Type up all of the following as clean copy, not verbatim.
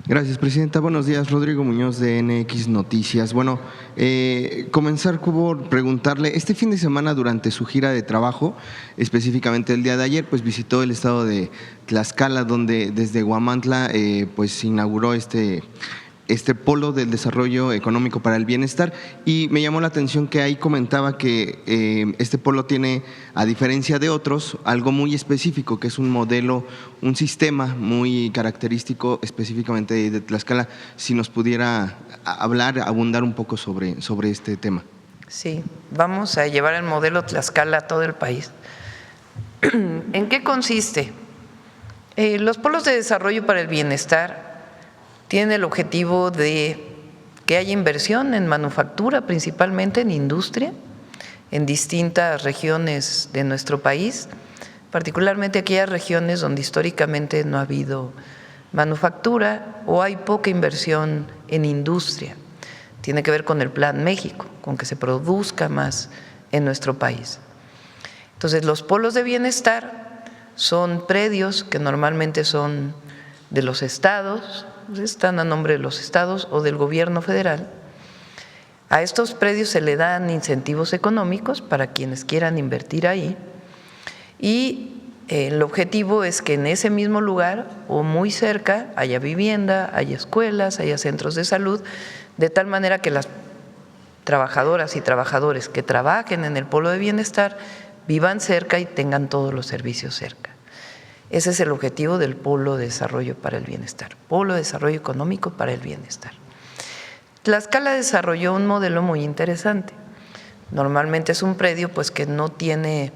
Gracias, presidenta. Buenos días, Rodrigo Muñoz de NX Noticias. Bueno, comenzar por preguntarle, este fin de semana durante su gira de trabajo, específicamente el día de ayer, pues visitó el estado de Tlaxcala, donde desde Huamantla pues inauguró este polo del desarrollo económico para el bienestar, y me llamó la atención que ahí comentaba que este polo tiene, a diferencia de otros, algo muy específico, que es un modelo, un sistema muy característico específicamente de Tlaxcala. Si nos pudiera hablar, abundar un poco sobre este tema. Sí, vamos a llevar el modelo Tlaxcala a todo el país. ¿En qué consiste? Los polos de desarrollo para el bienestar tienen el objetivo de que haya inversión en manufactura, principalmente en industria, en distintas regiones de nuestro país, particularmente aquellas regiones donde históricamente no ha habido manufactura o hay poca inversión en industria. Tiene que ver con el Plan México, con que se produzca más en nuestro país. Entonces, los polos de bienestar son predios que normalmente son de los estados, están a nombre de los estados o del gobierno federal. A estos predios se le dan incentivos económicos para quienes quieran invertir ahí, y el objetivo es que en ese mismo lugar o muy cerca haya vivienda, haya escuelas, haya centros de salud, de tal manera que las trabajadoras y trabajadores que trabajen en el polo de bienestar vivan cerca y tengan todos los servicios cerca. Ese es el objetivo del Polo de Desarrollo para el Bienestar, Polo de Desarrollo Económico para el Bienestar. Tlaxcala desarrolló un modelo muy interesante. Normalmente es un predio pues que no tiene,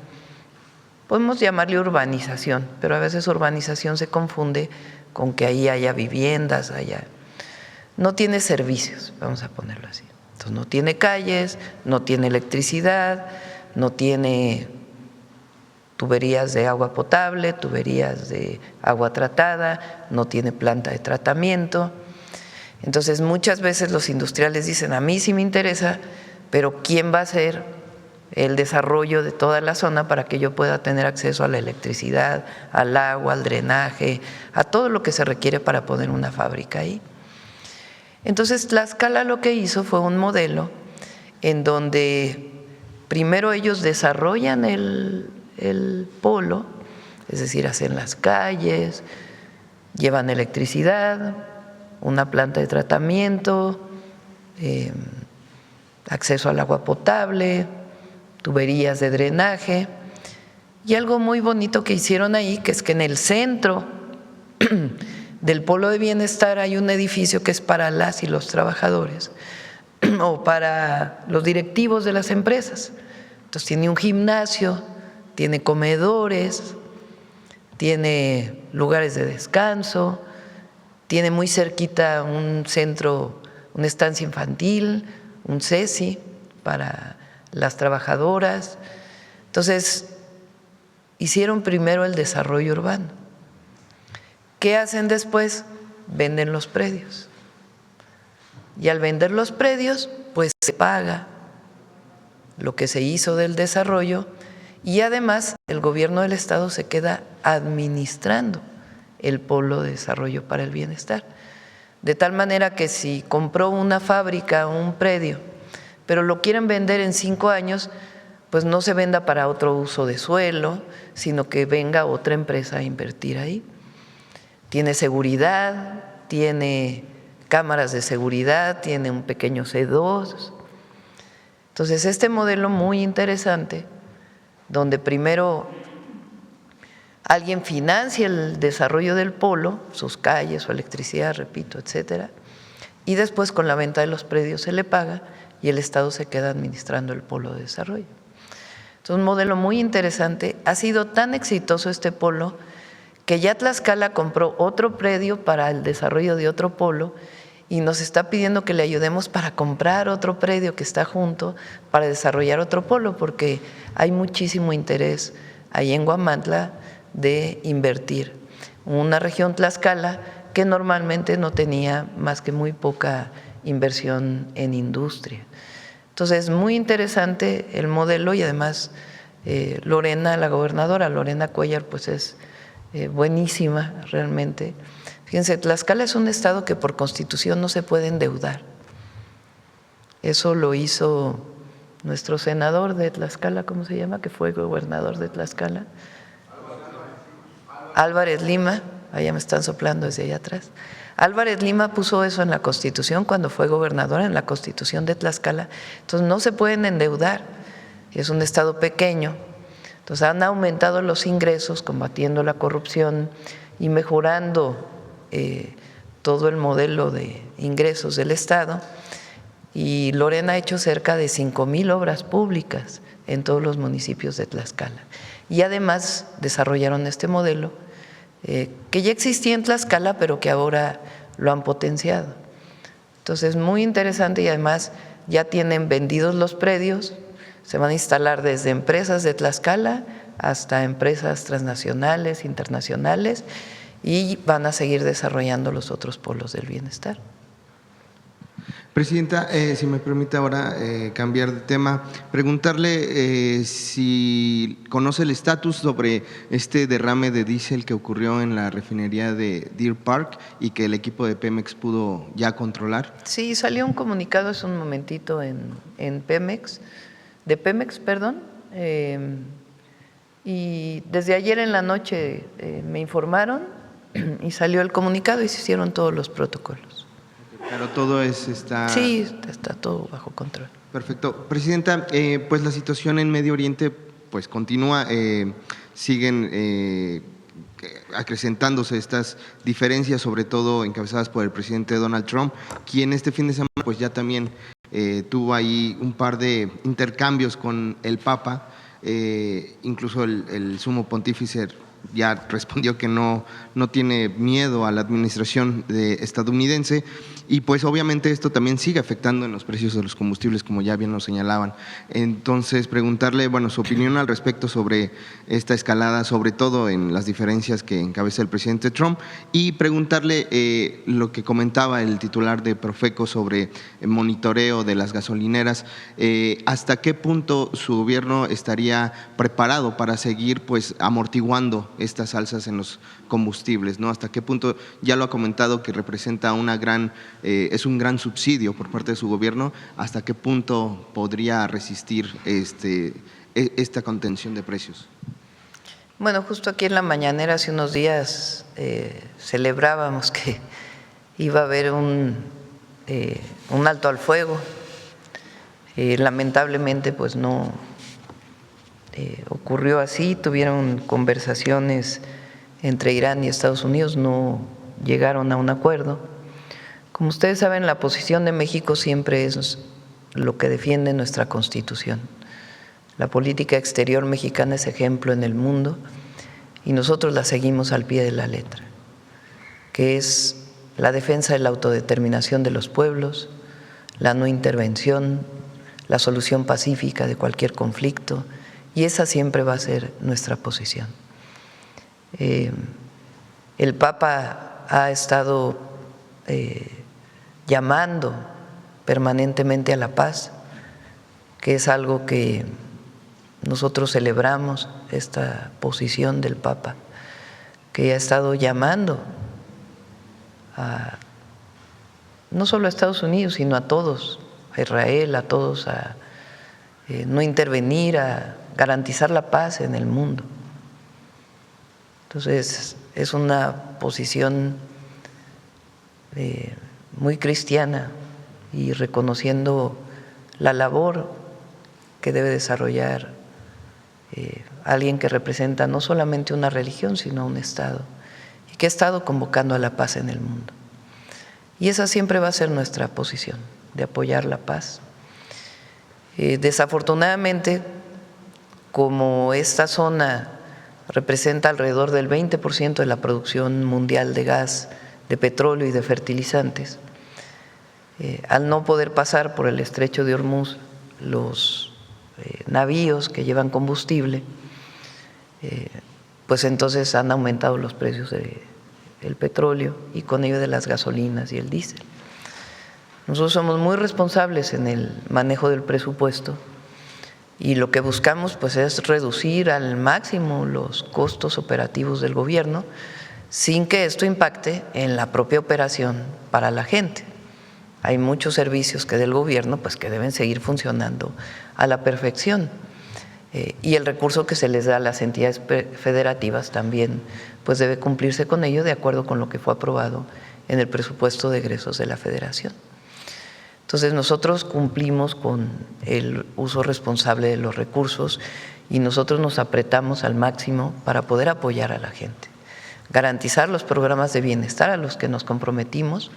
podemos llamarle urbanización, pero a veces urbanización se confunde con que ahí haya viviendas, no tiene servicios, vamos a ponerlo así. Entonces no tiene calles, no tiene electricidad, no tiene tuberías de agua potable, tuberías de agua tratada, no tiene planta de tratamiento. Entonces muchas veces los industriales dicen, a mí sí me interesa, pero ¿quién va a hacer el desarrollo de toda la zona para que yo pueda tener acceso a la electricidad, al agua, al drenaje, a todo lo que se requiere para poner una fábrica ahí? Entonces Tlaxcala lo que hizo fue un modelo en donde primero ellos desarrollan el polo, es decir, hacen las calles, llevan electricidad, una planta de tratamiento, acceso al agua potable, tuberías de drenaje, y algo muy bonito que hicieron ahí, que es que en el centro del polo de bienestar hay un edificio que es para las y los trabajadores o para los directivos de las empresas. Entonces tiene un gimnasio, tiene comedores, tiene lugares de descanso, tiene muy cerquita un centro, una estancia infantil, un CECI para las trabajadoras. Entonces, hicieron primero el desarrollo urbano. ¿Qué hacen después? Venden los predios. Y al vender los predios, pues se paga lo que se hizo del desarrollo, y además el gobierno del estado se queda administrando el polo de desarrollo para el bienestar. De tal manera que si compró una fábrica o un predio, pero lo quieren vender en 5 años, pues no se venda para otro uso de suelo, sino que venga otra empresa a invertir ahí. Tiene seguridad, tiene cámaras de seguridad, tiene un pequeño C2. Entonces, este modelo muy interesante, donde primero alguien financia el desarrollo del polo, sus calles, su electricidad, repito, etcétera, y después con la venta de los predios se le paga y el Estado se queda administrando el polo de desarrollo. Entonces, un modelo muy interesante. Ha sido tan exitoso este polo que ya Tlaxcala compró otro predio para el desarrollo de otro polo y nos está pidiendo que le ayudemos para comprar otro predio que está junto para desarrollar otro polo, porque hay muchísimo interés ahí en Huamantla de invertir. Una región Tlaxcala que normalmente no tenía más que muy poca inversión en industria. Entonces, muy interesante el modelo, y además Lorena, la gobernadora Lorena Cuéllar, pues es buenísima realmente. Fíjense, Tlaxcala es un estado que por constitución no se puede endeudar. Eso lo hizo nuestro senador de Tlaxcala, ¿cómo se llama? Que fue gobernador de Tlaxcala. Álvarez Lima, allá me están soplando desde allá atrás. Álvarez Lima puso eso en la Constitución cuando fue gobernador, en la Constitución de Tlaxcala. Entonces no se pueden endeudar, es un estado pequeño. Entonces han aumentado los ingresos, combatiendo la corrupción y mejorando todo el modelo de ingresos del estado. Y Lorena ha hecho cerca de 5,000 obras públicas en todos los municipios de Tlaxcala. Y además desarrollaron este modelo que ya existía en Tlaxcala, pero que ahora lo han potenciado. Entonces, muy interesante, y además ya tienen vendidos los predios, se van a instalar desde empresas de Tlaxcala hasta empresas transnacionales, internacionales, y van a seguir desarrollando los otros polos del bienestar. Presidenta, si me permite ahora cambiar de tema, preguntarle si conoce el estatus sobre este derrame de diésel que ocurrió en la refinería de Deer Park y que el equipo de Pemex pudo ya controlar. Sí, salió un comunicado hace un momentito en Pemex, de Pemex, perdón, y desde ayer en la noche me informaron y salió el comunicado y se hicieron todos los protocolos. Pero todo está… Sí, está todo bajo control. Perfecto. Presidenta, pues la situación en Medio Oriente pues continúa, siguen acrecentándose estas diferencias, sobre todo encabezadas por el presidente Donald Trump, quien este fin de semana pues ya también tuvo ahí un par de intercambios con el Papa, incluso el sumo pontífice ya respondió que no tiene miedo a la administración estadounidense, y pues obviamente esto también sigue afectando en los precios de los combustibles, como ya bien lo señalaban. Entonces, preguntarle, bueno, su opinión al respecto sobre esta escalada, sobre todo en las diferencias que encabeza el presidente Trump, y preguntarle lo que comentaba el titular de Profeco sobre el monitoreo de las gasolineras, hasta qué punto su gobierno estaría preparado para seguir pues amortiguando estas alzas en los combustibles, ¿no? Hasta qué punto, ya lo ha comentado, que representa es un gran subsidio por parte de su gobierno, hasta qué punto podría resistir esta contención de precios. Bueno, justo aquí en la mañanera hace unos días celebrábamos que iba a haber un alto al fuego. Lamentablemente pues no ocurrió así, tuvieron conversaciones entre Irán y Estados Unidos, no llegaron a un acuerdo. Como ustedes saben, la posición de México siempre es lo que defiende nuestra Constitución. La política exterior mexicana es ejemplo en el mundo y nosotros la seguimos al pie de la letra, que es la defensa de la autodeterminación de los pueblos, la no intervención, la solución pacífica de cualquier conflicto, y esa siempre va a ser nuestra posición. El Papa ha estado llamando permanentemente a la paz, que es algo que nosotros celebramos, esta posición del Papa, que ha estado llamando no solo a Estados Unidos, sino a todos, a Israel, a todos, a no intervenir, a garantizar la paz en el mundo. Entonces, es una posición muy cristiana y reconociendo la labor que debe desarrollar alguien que representa no solamente una religión, sino un Estado, y que ha estado convocando a la paz en el mundo. Y esa siempre va a ser nuestra posición, de apoyar la paz. Desafortunadamente, como esta zona representa alrededor del 20% de la producción mundial de gas, de petróleo y de fertilizantes, al no poder pasar por el estrecho de Hormuz los navíos que llevan combustible, pues entonces han aumentado los precios del petróleo y con ello de las gasolinas y el diésel. Nosotros somos muy responsables en el manejo del presupuesto y lo que buscamos pues es reducir al máximo los costos operativos del gobierno, sin que esto impacte en la propia operación para la gente. Hay muchos servicios que del gobierno pues que deben seguir funcionando a la perfección, y el recurso que se les da a las entidades federativas también pues debe cumplirse con ello de acuerdo con lo que fue aprobado en el presupuesto de egresos de la Federación. Entonces nosotros cumplimos con el uso responsable de los recursos y nosotros nos apretamos al máximo para poder apoyar a la gente, garantizar los programas de bienestar a los que nos comprometimos,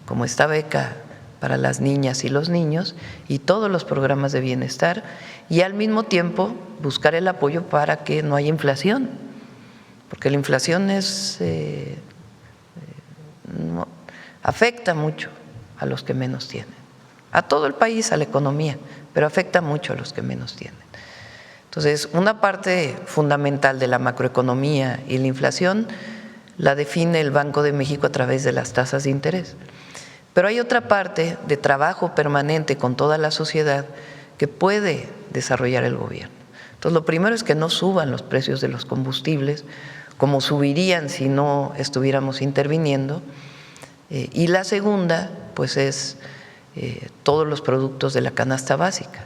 como esta beca para las niñas y los niños y todos los programas de bienestar, y al mismo tiempo buscar el apoyo para que no haya inflación, porque la inflación afecta mucho a los que menos tienen, a todo el país, a la economía, pero afecta mucho a los que menos tienen. Entonces, una parte fundamental de la macroeconomía y la inflación la define el Banco de México a través de las tasas de interés. Pero hay otra parte de trabajo permanente con toda la sociedad que puede desarrollar el gobierno. Entonces, lo primero es que no suban los precios de los combustibles, como subirían si no estuviéramos interviniendo. Y la segunda, pues es todos los productos de la canasta básica,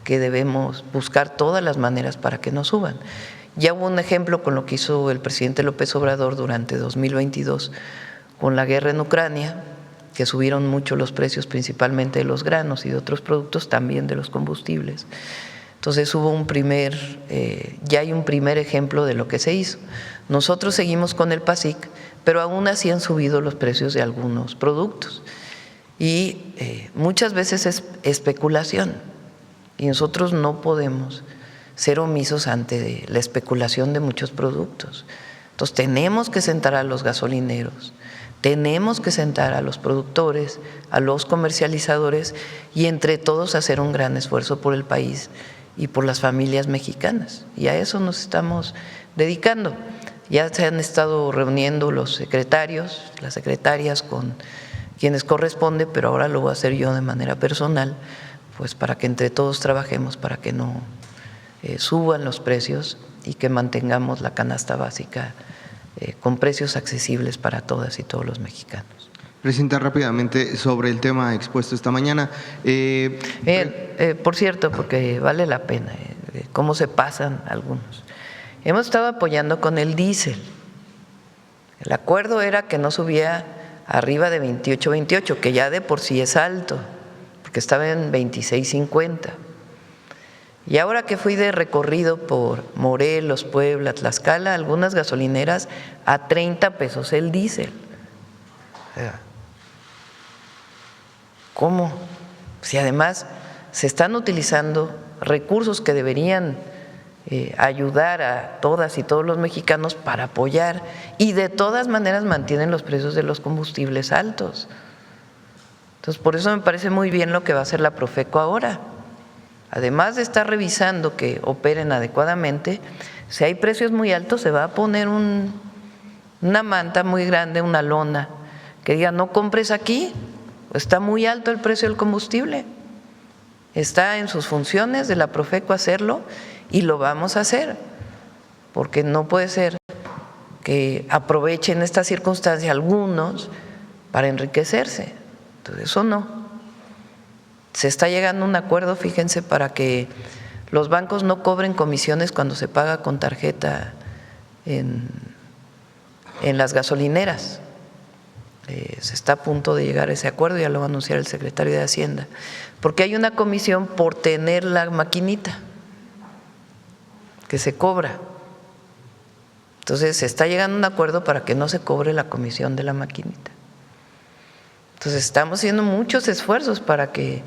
que debemos buscar todas las maneras para que no suban. Ya hubo un ejemplo con lo que hizo el presidente López Obrador durante 2022 con la guerra en Ucrania, que subieron mucho los precios principalmente de los granos y de otros productos, también de los combustibles. Entonces hubo ya hay un primer ejemplo de lo que se hizo. Nosotros seguimos con el PASIC, pero aún así han subido los precios de algunos productos y muchas veces es especulación y nosotros no podemos ser omisos ante la especulación de muchos productos. Entonces tenemos que sentar a los gasolineros, tenemos que sentar a los productores, a los comercializadores y entre todos hacer un gran esfuerzo por el país y por las familias mexicanas. Y a eso nos estamos dedicando. Ya se han estado reuniendo los secretarios, las secretarias con quienes corresponde, pero ahora lo voy a hacer yo de manera personal, pues para que entre todos trabajemos para que no suban los precios y que mantengamos la canasta básica con precios accesibles para todas y todos los mexicanos. Presidenta, rápidamente sobre el tema expuesto esta mañana. Por cierto, porque vale la pena, cómo se pasan algunos. Hemos estado apoyando con el diésel. El acuerdo era que no subía arriba de 28.28, que ya de por sí es alto, porque estaba en 26.50. Y ahora que fui de recorrido por Morelos, Puebla, Tlaxcala, algunas gasolineras a 30 pesos el diésel. ¿Cómo? Si además se están utilizando recursos que deberían ayudar a todas y todos los mexicanos para apoyar y de todas maneras mantienen los precios de los combustibles altos. Entonces, por eso me parece muy bien lo que va a hacer la Profeco ahora. Además de estar revisando que operen adecuadamente, si hay precios muy altos se va a poner una manta muy grande, una lona, que diga no compres aquí, está muy alto el precio del combustible. Está en sus funciones de la Profeco hacerlo y lo vamos a hacer, porque no puede ser que aprovechen esta circunstancia algunos para enriquecerse. Entonces eso no. Se está llegando a un acuerdo, fíjense, para que los bancos no cobren comisiones cuando se paga con tarjeta en las gasolineras. Se está a punto de llegar a ese acuerdo, ya lo va a anunciar el secretario de Hacienda, porque hay una comisión por tener la maquinita que se cobra. Entonces se está llegando a un acuerdo para que no se cobre la comisión de la maquinita. Entonces estamos haciendo muchos esfuerzos para que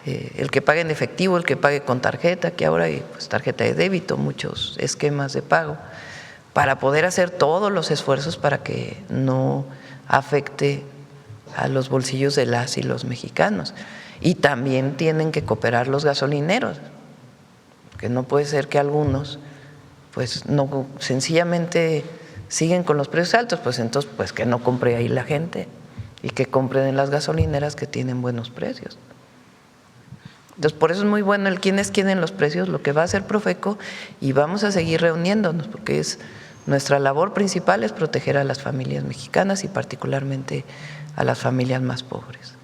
el que pague en efectivo, el que pague con tarjeta, que ahora hay pues, tarjeta de débito, muchos esquemas de pago, para poder hacer todos los esfuerzos para que no afecte a los bolsillos de las y los mexicanos. Y también tienen que cooperar los gasolineros, porque no puede ser que algunos pues no sencillamente siguen con los precios altos, pues entonces pues que no compre ahí la gente y que compren en las gasolineras que tienen buenos precios. Entonces, por eso es muy bueno el quién es quién en los precios, lo que va a hacer Profeco, y vamos a seguir reuniéndonos, porque es nuestra labor principal es proteger a las familias mexicanas y particularmente a las familias más pobres.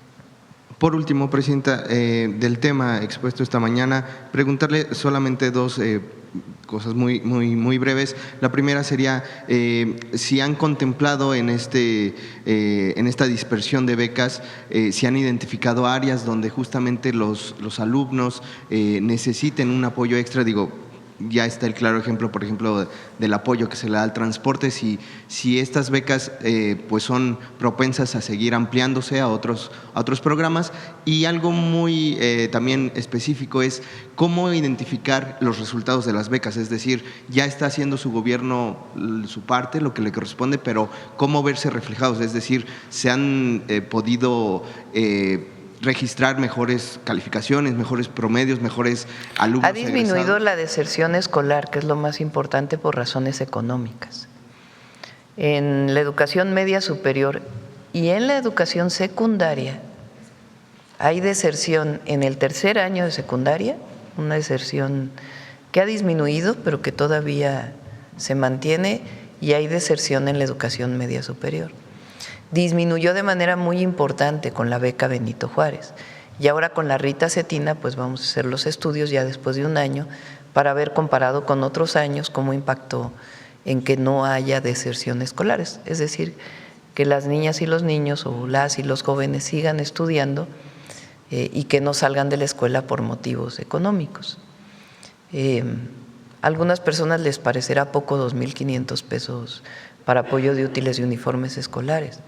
Por último, Presidenta, del tema expuesto esta mañana, preguntarle solamente dos cosas muy breves. La primera sería si han contemplado en esta dispersión de becas, si han identificado áreas donde justamente los alumnos necesiten un apoyo extra. Digo, ya está el claro ejemplo, por ejemplo, del apoyo que se le da al transporte, si estas becas pues son propensas a seguir ampliándose a otros programas. Y algo muy también específico es cómo identificar los resultados de las becas, es decir, ya está haciendo su gobierno su parte, lo que le corresponde, pero cómo verse reflejados, es decir, se han podido registrar mejores calificaciones, mejores promedios, mejores alumnos. Ha disminuido egresados. La deserción escolar, que es lo más importante, por razones económicas. En la educación media superior y en la educación secundaria hay deserción en el tercer año de secundaria, una deserción que ha disminuido pero que todavía se mantiene, y hay deserción en la educación media superior. Disminuyó de manera muy importante con la beca Benito Juárez, y ahora con la Rita Cetina pues vamos a hacer los estudios ya después de un año para ver, comparado con otros años, cómo impactó en que no haya deserción escolares, es decir, que las niñas y los niños o las y los jóvenes sigan estudiando y que no salgan de la escuela por motivos económicos. A algunas personas les parecerá poco 2,500 pesos para apoyo de útiles y uniformes escolares,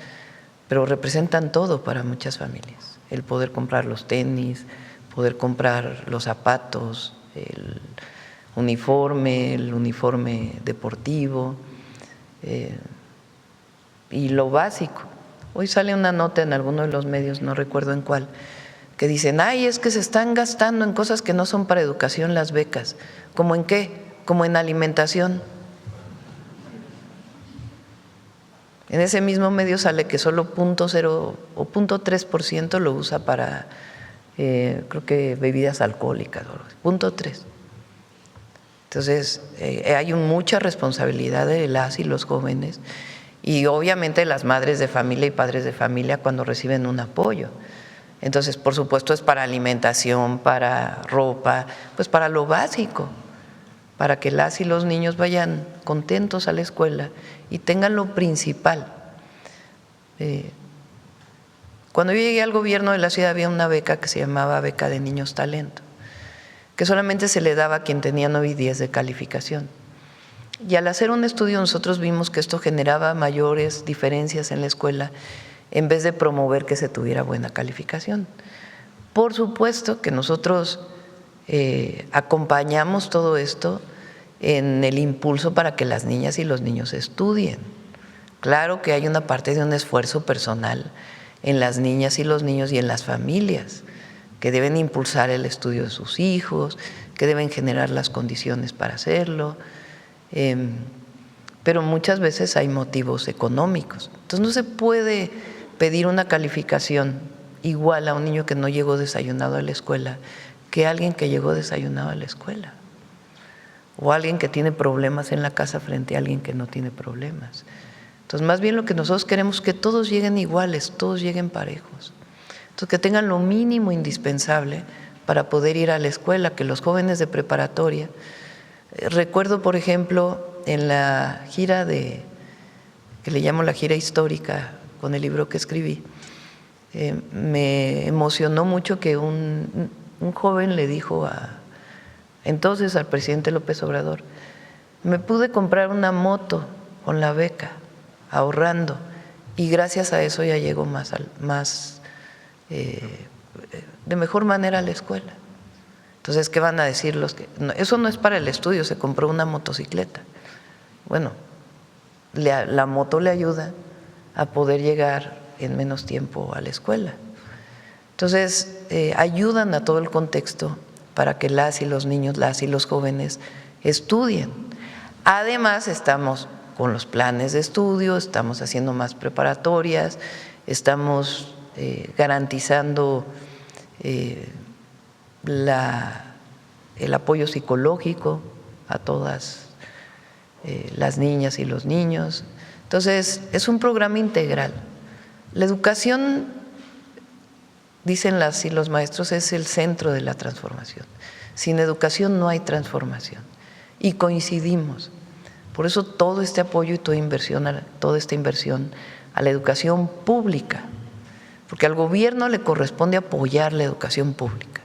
pero representan todo para muchas familias. El poder comprar los tenis, poder comprar los zapatos, el uniforme deportivo y lo básico. Hoy sale una nota en alguno de los medios, no recuerdo en cuál, que dicen, ay, es que se están gastando en cosas que no son para educación las becas. ¿Cómo en qué? Como en alimentación. En ese mismo medio sale que solo 0.0 o 0.3% lo usa para, creo que bebidas alcohólicas, 0.3. Entonces, hay mucha responsabilidad de las y los jóvenes y obviamente de las madres de familia y padres de familia cuando reciben un apoyo. Entonces, por supuesto, es para alimentación, para ropa, pues para lo básico, para que las y los niños vayan contentos a la escuela y tengan lo principal. Cuando yo llegué al gobierno de la ciudad había una beca que se llamaba Beca de Niños Talento, que solamente se le daba a quien tenía 9 y 10 de calificación. Y al hacer un estudio nosotros vimos que esto generaba mayores diferencias en la escuela en vez de promover que se tuviera buena calificación. Por supuesto que nosotros acompañamos todo esto en el impulso para que las niñas y los niños estudien. Claro que hay una parte de un esfuerzo personal en las niñas y los niños y en las familias que deben impulsar el estudio de sus hijos, que deben generar las condiciones para hacerlo, pero muchas veces hay motivos económicos. Entonces no se puede pedir una calificación igual a un niño que no llegó desayunado a la escuela que a alguien que llegó desayunado a la escuela, o alguien que tiene problemas en la casa frente a alguien que no tiene problemas. Entonces, más bien lo que nosotros queremos es que todos lleguen iguales, todos lleguen parejos. Entonces, que tengan lo mínimo indispensable para poder ir a la escuela, que los jóvenes de preparatoria… Recuerdo, por ejemplo, en la gira que le llamo la gira histórica, con el libro que escribí, me emocionó mucho que un joven le dijo entonces al presidente López Obrador, me pude comprar una moto con la beca, ahorrando, y gracias a eso ya llegó de mejor manera a la escuela. Entonces, ¿qué van a decir los que… No, eso no es para el estudio, se compró una motocicleta. Bueno, la moto le ayuda a poder llegar en menos tiempo a la escuela. Entonces, ayudan a todo el contexto para que las y los niños, las y los jóvenes estudien. Además, estamos con los planes de estudio, estamos haciendo más preparatorias, estamos garantizando el apoyo psicológico a todas las niñas y los niños. Entonces, es un programa integral. La educación, dicen las y los maestros, es el centro de la transformación. Sin educación no hay transformación. Y coincidimos. Por eso todo este apoyo y toda esta inversión a la educación pública, porque al gobierno le corresponde apoyar la educación pública.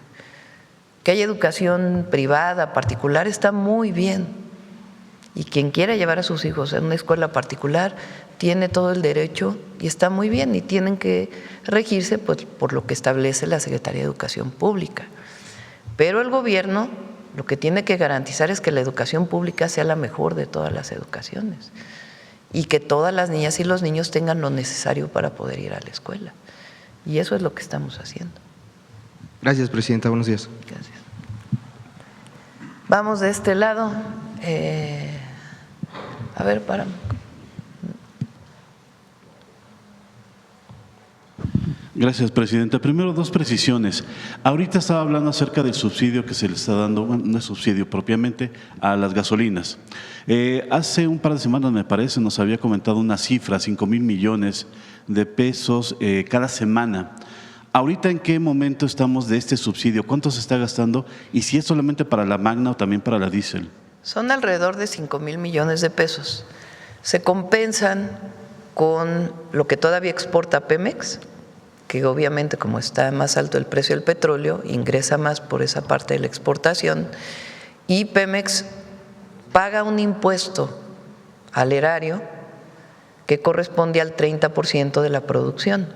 Que haya educación privada, particular, está muy bien. Y quien quiera llevar a sus hijos a una escuela particular tiene todo el derecho y está muy bien, y tienen que regirse pues, por lo que establece la Secretaría de Educación Pública. Pero el gobierno lo que tiene que garantizar es que la educación pública sea la mejor de todas las educaciones y que todas las niñas y los niños tengan lo necesario para poder ir a la escuela. Y eso es lo que estamos haciendo. Gracias, presidenta. Buenos días. Gracias. Vamos de este lado. A ver, párame. Gracias, presidenta. Primero, dos precisiones. Ahorita estaba hablando acerca del subsidio que se le está dando, bueno, no es subsidio propiamente, a las gasolinas. Hace un par de semanas, me parece, nos había comentado una cifra, 5,000 millones de pesos cada semana. ¿Ahorita en qué momento estamos de este subsidio? ¿Cuánto se está gastando? Y si es solamente para la Magna o también para la diésel. Son alrededor de 5,000 millones de pesos. Se compensan con lo que todavía exporta Pemex, que obviamente como está más alto el precio del petróleo, ingresa más por esa parte de la exportación, y Pemex paga un impuesto al erario que corresponde al 30% de la producción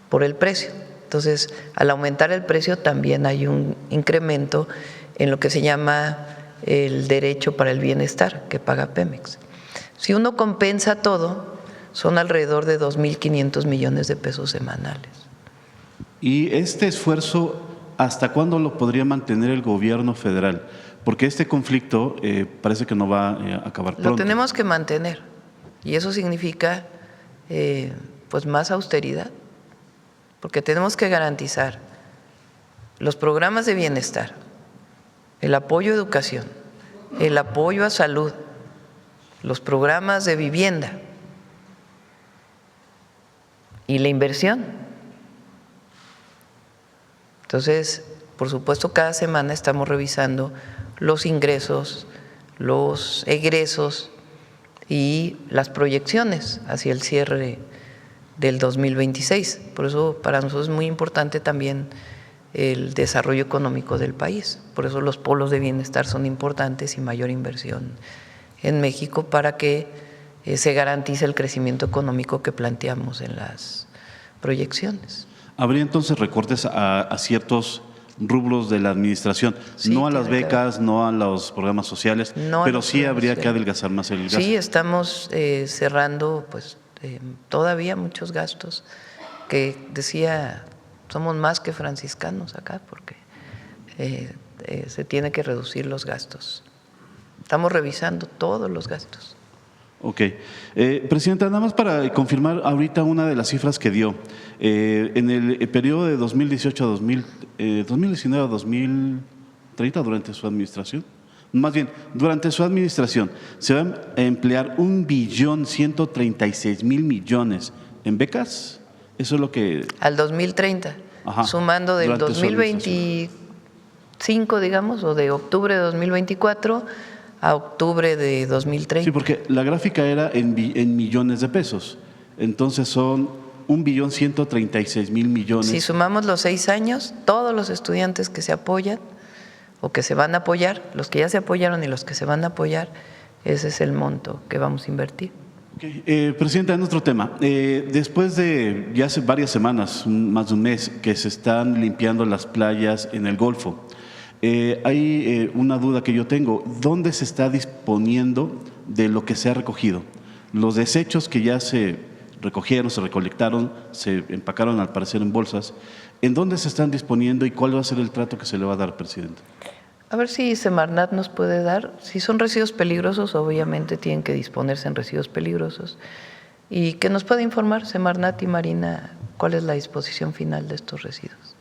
por el precio. Entonces, al aumentar el precio también hay un incremento en lo que se llama el derecho para el bienestar que paga Pemex. Si uno compensa todo, son alrededor de 2.500 millones de pesos semanales. ¿Y este esfuerzo hasta cuándo lo podría mantener el gobierno federal? Porque este conflicto parece que no va a acabar pronto. Lo tenemos que mantener, y eso significa pues más austeridad, porque tenemos que garantizar los programas de bienestar, el apoyo a educación, el apoyo a salud, los programas de vivienda y la inversión. Entonces, por supuesto, cada semana estamos revisando los ingresos, los egresos y las proyecciones hacia el cierre del 2026. Por eso para nosotros es muy importante también el desarrollo económico del país. Por eso los polos de bienestar son importantes y mayor inversión en México para que se garantice el crecimiento económico que planteamos en las proyecciones. ¿Habría entonces recortes a ciertos rubros de la administración? Sí, no a las becas, no a los programas sociales, no, pero sí habría que adelgazar más el gasto. Sí, estamos cerrando pues todavía muchos gastos que decía, somos más que franciscanos acá porque se tiene que reducir los gastos. Estamos revisando todos los gastos. Ok. Presidenta, nada más para confirmar ahorita una de las cifras que dio. En el periodo de 2018 a 2019 a 2030, durante su administración, más bien, durante su administración, se van a emplear 1.136.000 millones en becas. Eso es lo que… Al 2030, ajá, sumando del 2025, digamos, o de octubre de 2024 a octubre de 2030. Sí, porque la gráfica era en millones de pesos. Entonces son 1.136.000 millones. Si sumamos los 6 años, todos los estudiantes que se apoyan o que se van a apoyar, los que ya se apoyaron y los que se van a apoyar, ese es el monto que vamos a invertir. Okay. Presidenta, en otro tema, después de ya hace varias semanas, más de un mes, que se están limpiando las playas en el Golfo, hay una duda que yo tengo. ¿Dónde se está disponiendo de lo que se ha recogido? Los desechos que ya se recogieron, se recolectaron, se empacaron al parecer en bolsas, ¿en dónde se están disponiendo y cuál va a ser el trato que se le va a dar, presidente? A ver si Semarnat nos puede dar. Si son residuos peligrosos, obviamente tienen que disponerse en residuos peligrosos. Y que nos pueda informar Semarnat y Marina cuál es la disposición final de estos residuos.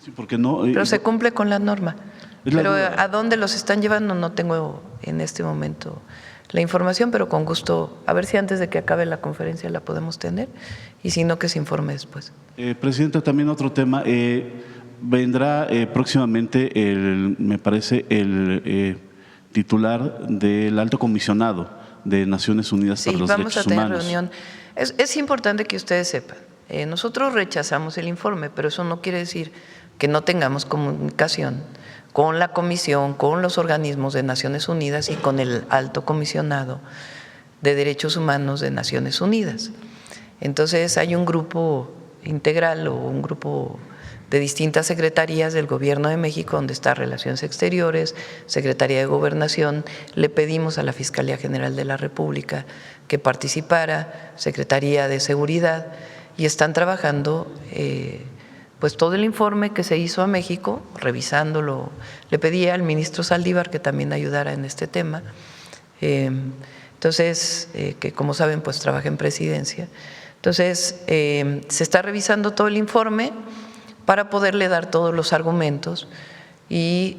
Sí, porque no… Pero se cumple con la norma. Pero ¿a dónde los están llevando? No tengo en este momento la información, pero con gusto, a ver si antes de que acabe la conferencia la podemos tener, y si no, que se informe después. Presidenta, también otro tema. Vendrá próximamente, me parece, el titular del Alto Comisionado de Naciones Unidas para los Derechos Humanos. Sí, vamos a tener reunión. Es importante que ustedes sepan, nosotros rechazamos el informe, pero eso no quiere decir que no tengamos comunicación con la Comisión, con los organismos de Naciones Unidas y con el Alto Comisionado de Derechos Humanos de Naciones Unidas. Entonces hay un grupo integral o un grupo de distintas secretarías del Gobierno de México, donde está Relaciones Exteriores, Secretaría de Gobernación. Le pedimos a la Fiscalía General de la República que participara, Secretaría de Seguridad, y están trabajando pues todo el informe que se hizo a México, revisándolo. Le pedí al ministro Saldívar que también ayudara en este tema. Entonces, que como saben, pues trabaja en Presidencia. Entonces, se está revisando todo el informe para poderle dar todos los argumentos, y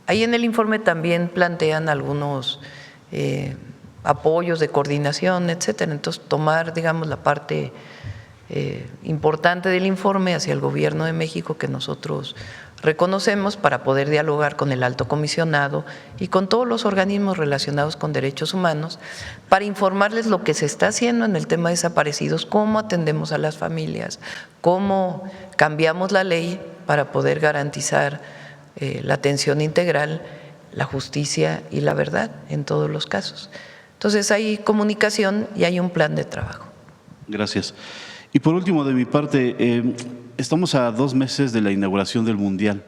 ahí en el informe también plantean algunos apoyos de coordinación, etcétera. Entonces, tomar, digamos, la parte importante del informe hacia el Gobierno de México que nosotros reconocemos para poder dialogar con el Alto Comisionado y con todos los organismos relacionados con derechos humanos para informarles lo que se está haciendo en el tema de desaparecidos, cómo atendemos a las familias, cómo cambiamos la ley para poder garantizar la atención integral, la justicia y la verdad en todos los casos. Entonces hay comunicación y hay un plan de trabajo. Gracias. Y por último, de mi parte, estamos a 2 meses de la inauguración del Mundial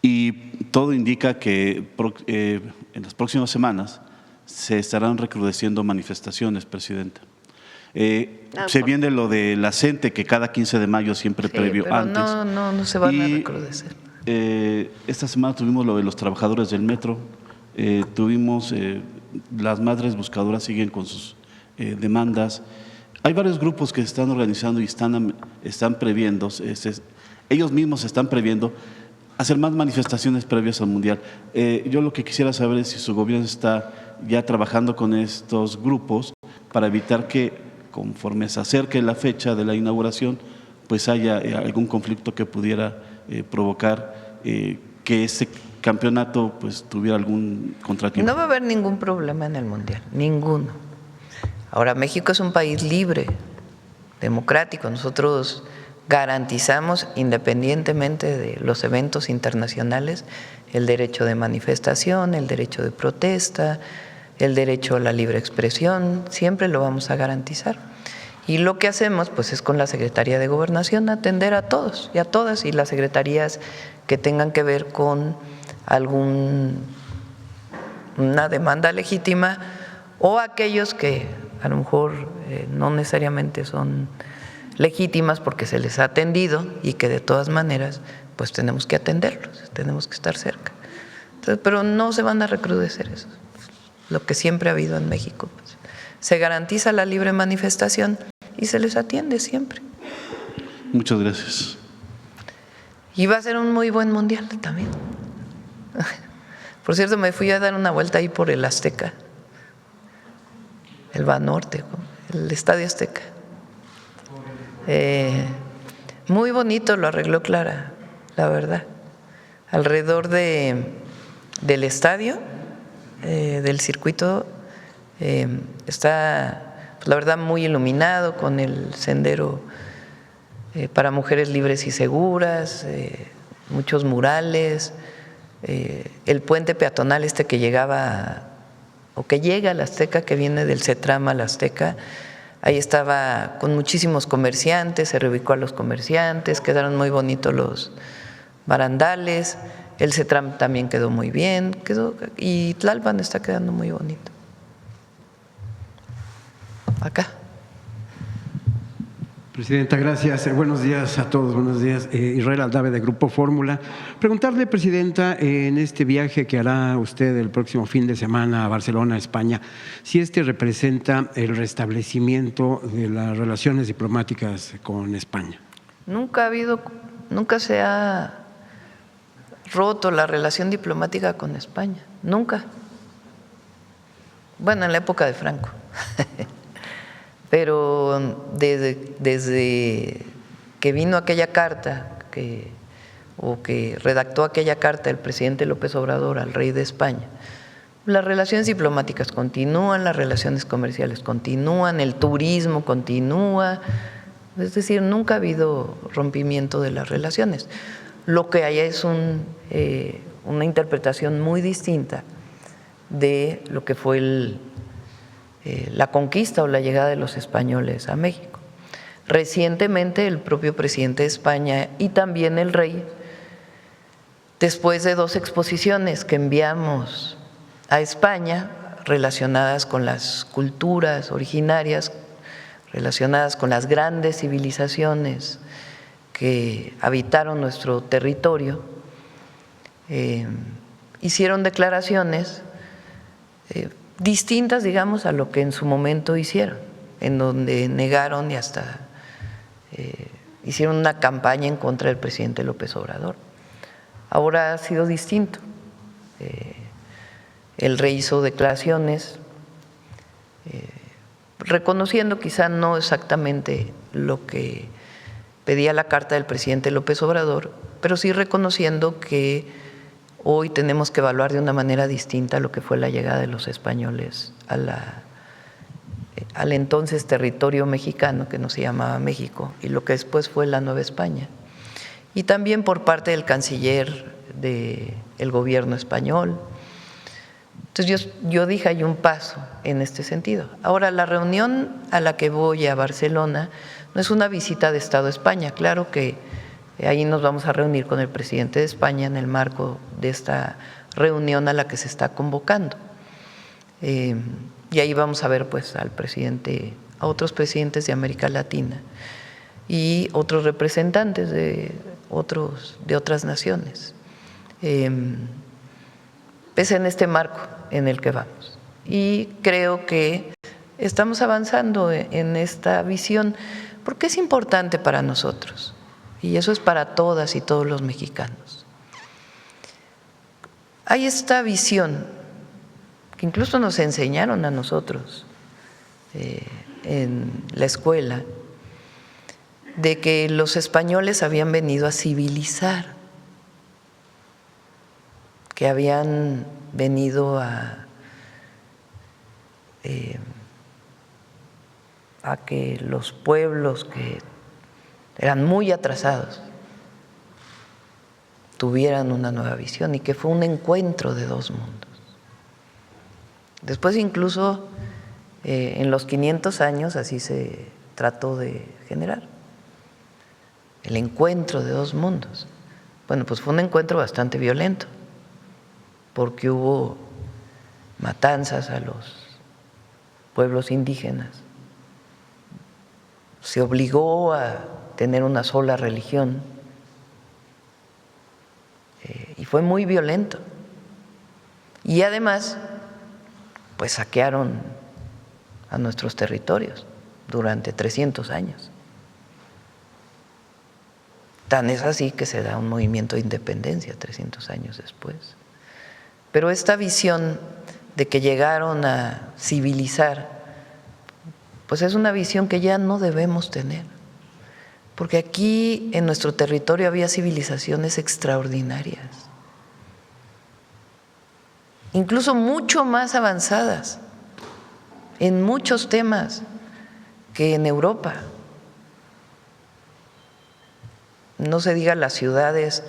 y todo indica que en las próximas semanas se estarán recrudeciendo manifestaciones, Presidenta. Se viene lo de la CENTE, que cada 15 de mayo siempre previo pero antes. No se van a recrudecer. Esta semana tuvimos lo de los trabajadores del metro, tuvimos las madres buscadoras siguen con sus demandas. Hay varios grupos que se están organizando y están previendo, ellos mismos están previendo hacer más manifestaciones previas al Mundial. Yo lo que quisiera saber es si su gobierno está ya trabajando con estos grupos para evitar que, conforme se acerque la fecha de la inauguración, pues haya algún conflicto que pudiera provocar que ese campeonato pues tuviera algún contratiempo. No va a haber ningún problema en el Mundial, ninguno. Ahora, México es un país libre, democrático. Nosotros garantizamos, independientemente de los eventos internacionales, el derecho de manifestación, el derecho de protesta, el derecho a la libre expresión, siempre lo vamos a garantizar. Y lo que hacemos pues es con la Secretaría de Gobernación atender a todos y a todas, y las secretarías que tengan que ver con alguna demanda legítima o aquellos que a lo mejor no necesariamente son legítimas porque se les ha atendido y que de todas maneras pues tenemos que atenderlos, tenemos que estar cerca. Entonces, pero no se van a recrudecer eso, lo que siempre ha habido en México. Pues. Se garantiza la libre manifestación y se les atiende siempre. Muchas gracias. Y va a ser un muy buen Mundial también. Por cierto, me fui a dar una vuelta ahí por el Azteca, el Banorte, el Estadio Azteca. Muy bonito lo arregló Clara, la verdad. Alrededor del estadio, del circuito, está, pues, la verdad, muy iluminado, con el sendero para mujeres libres y seguras, muchos murales, el puente peatonal que llegaba o que llega al Azteca, que viene del CETRAM al Azteca. Ahí estaba con muchísimos comerciantes, se reubicó a los comerciantes, quedaron muy bonitos los barandales, el CETRAM también quedó muy bien, y Tlalpan está quedando muy bonito. Acá. Presidenta, gracias. Buenos días a todos. Buenos días. Israel Aldave, de Grupo Fórmula. Preguntarle, Presidenta, en este viaje que hará usted el próximo fin de semana a Barcelona, España, si representa el restablecimiento de las relaciones diplomáticas con España. Nunca se ha roto la relación diplomática con España, nunca. bueno, en la época de Franco, pero desde que vino aquella carta que redactó aquella carta el presidente López Obrador al rey de España, las relaciones diplomáticas continúan, las relaciones comerciales continúan, el turismo continúa, es decir, nunca ha habido rompimiento de las relaciones. Lo que hay es una interpretación muy distinta de lo que fue la conquista o la llegada de los españoles a México. Recientemente el propio presidente de España y también el rey, después de 2 exposiciones que enviamos a España relacionadas con las culturas originarias, relacionadas con las grandes civilizaciones que habitaron nuestro territorio, hicieron declaraciones distintas, digamos, a lo que en su momento hicieron, en donde negaron y hasta hicieron una campaña en contra del presidente López Obrador. Ahora ha sido distinto. El rey hizo declaraciones reconociendo quizá no exactamente lo que pedía la carta del presidente López Obrador, pero sí reconociendo que hoy tenemos que evaluar de una manera distinta lo que fue la llegada de los españoles al entonces territorio mexicano, que no se llamaba México, y lo que después fue la Nueva España. Y también por parte del canciller del gobierno español. Entonces yo dije, hay un paso en este sentido. Ahora, la reunión a la que voy a Barcelona no es una visita de Estado a España. Claro que ahí nos vamos a reunir con el presidente de España en el marco de esta reunión a la que se está convocando. Y ahí vamos a ver pues al presidente, a otros presidentes de América Latina y otros representantes de otras naciones. Es en este marco en el que vamos. Y creo que estamos avanzando en esta visión, porque es importante para nosotros, y eso es para todas y todos los mexicanos. Hay esta visión que incluso nos enseñaron a nosotros en la escuela, de que los españoles habían venido a civilizar, que habían venido a que los pueblos que eran muy atrasados tuvieran una nueva visión y que fue un encuentro de 2 mundos. Después incluso en los 500 años así se trató de generar el encuentro de 2 mundos. Bueno, pues fue un encuentro bastante violento, porque hubo matanzas a los pueblos indígenas, se obligó a tener una sola religión y fue muy violento. Y además, pues saquearon a nuestros territorios durante 300 años. Tan es así que se da un movimiento de independencia 300 años después. Pero esta visión de que llegaron a civilizar, pues es una visión que ya no debemos tener, porque aquí en nuestro territorio había civilizaciones extraordinarias, incluso mucho más avanzadas en muchos temas que en Europa. No se diga las ciudades,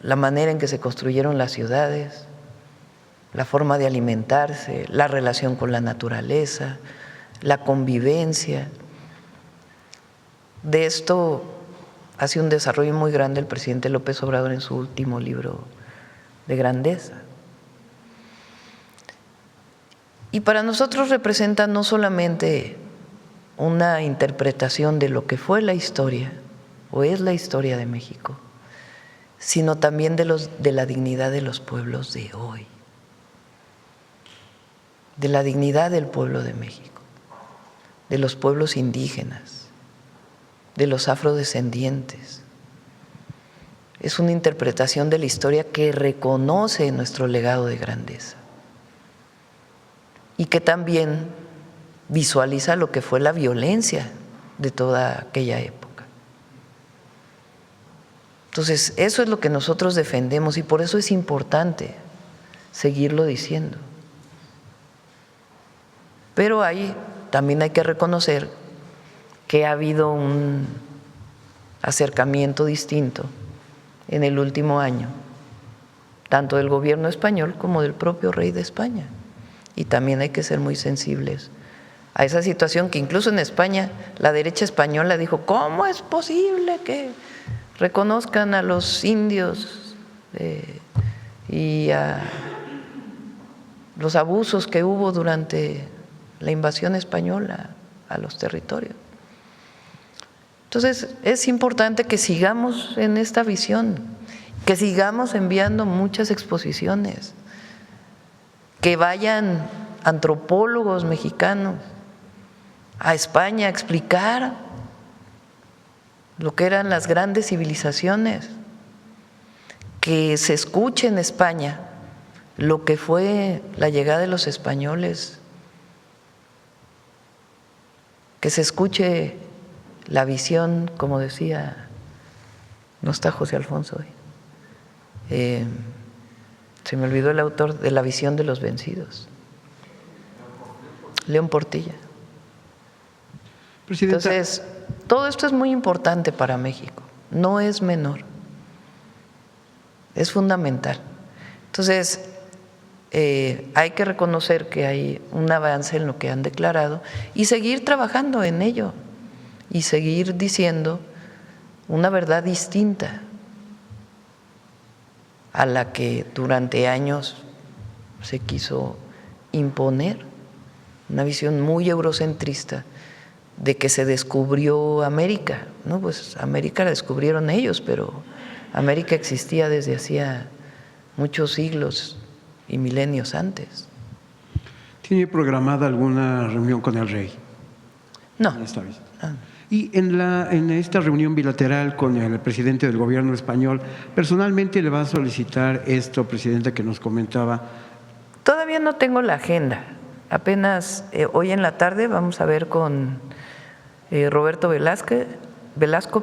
la manera en que se construyeron las ciudades, la forma de alimentarse, la relación con la naturaleza, la convivencia. De esto hace un desarrollo muy grande el presidente López Obrador en su último libro de Grandeza. Y para nosotros representa no solamente una interpretación de lo que fue la historia o es la historia de México, sino también de la dignidad de los pueblos de hoy, de la dignidad del pueblo de México, de los pueblos indígenas, de los afrodescendientes. es una interpretación de la historia que reconoce nuestro legado de grandeza y que también visualiza lo que fue la violencia de toda aquella época. Entonces, eso es lo que nosotros defendemos y por eso es importante seguirlo diciendo. Pero también hay que reconocer que ha habido un acercamiento distinto en el último año, tanto del gobierno español como del propio rey de España. Y también hay que ser muy sensibles a esa situación que incluso en España la derecha española dijo, ¿cómo es posible que reconozcan a los indios y a los abusos que hubo durante la invasión española a los territorios? Entonces, es importante que sigamos en esta visión, que sigamos enviando muchas exposiciones, que vayan antropólogos mexicanos a España a explicar lo que eran las grandes civilizaciones, que se escuche en España lo que fue la llegada de los españoles, que se escuche la visión, como decía, no está José Alfonso hoy, se me olvidó el autor de La visión de los vencidos, León Portilla. Presidenta. Entonces, todo esto es muy importante para México, no es menor, es fundamental. Entonces, hay que reconocer que hay un avance en lo que han declarado y seguir trabajando en ello y seguir diciendo una verdad distinta a la que durante años se quiso imponer, una visión muy eurocentrista de que se descubrió América. No, pues América la descubrieron ellos, pero América existía desde hacía muchos siglos y milenios antes. ¿Tiene programada alguna reunión con el rey? No. En esta visita. Y en esta reunión bilateral con el presidente del gobierno español, ¿personalmente le va a solicitar esto, presidenta, que nos comentaba? Todavía no tengo la agenda. Apenas hoy en la tarde vamos a ver con Roberto Velasco,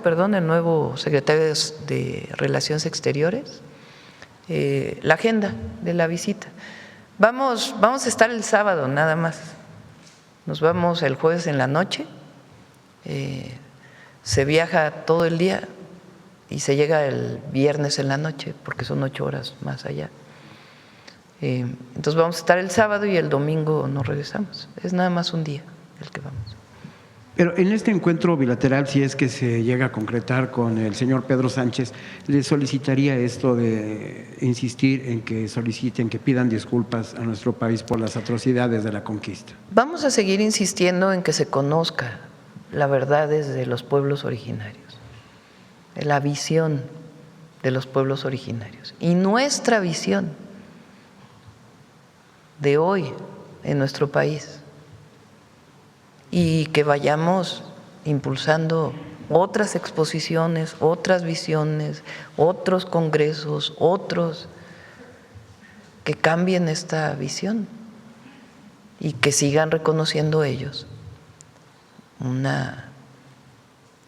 el nuevo secretario de Relaciones Exteriores, la agenda de la visita. Vamos a estar el sábado nada más. Nos vamos el jueves en la noche. Se viaja todo el día y se llega el viernes en la noche porque son 8 horas más allá. Entonces vamos a estar el sábado y el domingo nos regresamos. Es nada más un día el que vamos. Pero en este encuentro bilateral, si es que se llega a concretar con el señor Pedro Sánchez, ¿le solicitaría esto de insistir en que soliciten, que pidan disculpas a nuestro país por las atrocidades de la conquista? Vamos a seguir insistiendo en que se conozca la verdad desde los pueblos originarios, la visión de los pueblos originarios y nuestra visión de hoy en nuestro país, y que vayamos impulsando otras exposiciones, otras visiones, otros congresos, otros que cambien esta visión y que sigan reconociendo ellos un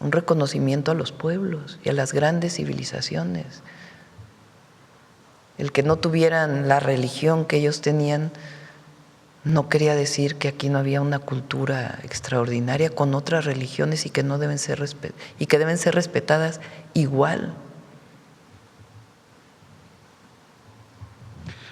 reconocimiento a los pueblos y a las grandes civilizaciones. El que no tuvieran la religión que ellos tenían no quería decir que aquí no había una cultura extraordinaria con otras religiones y que no deben ser deben ser respetadas igual.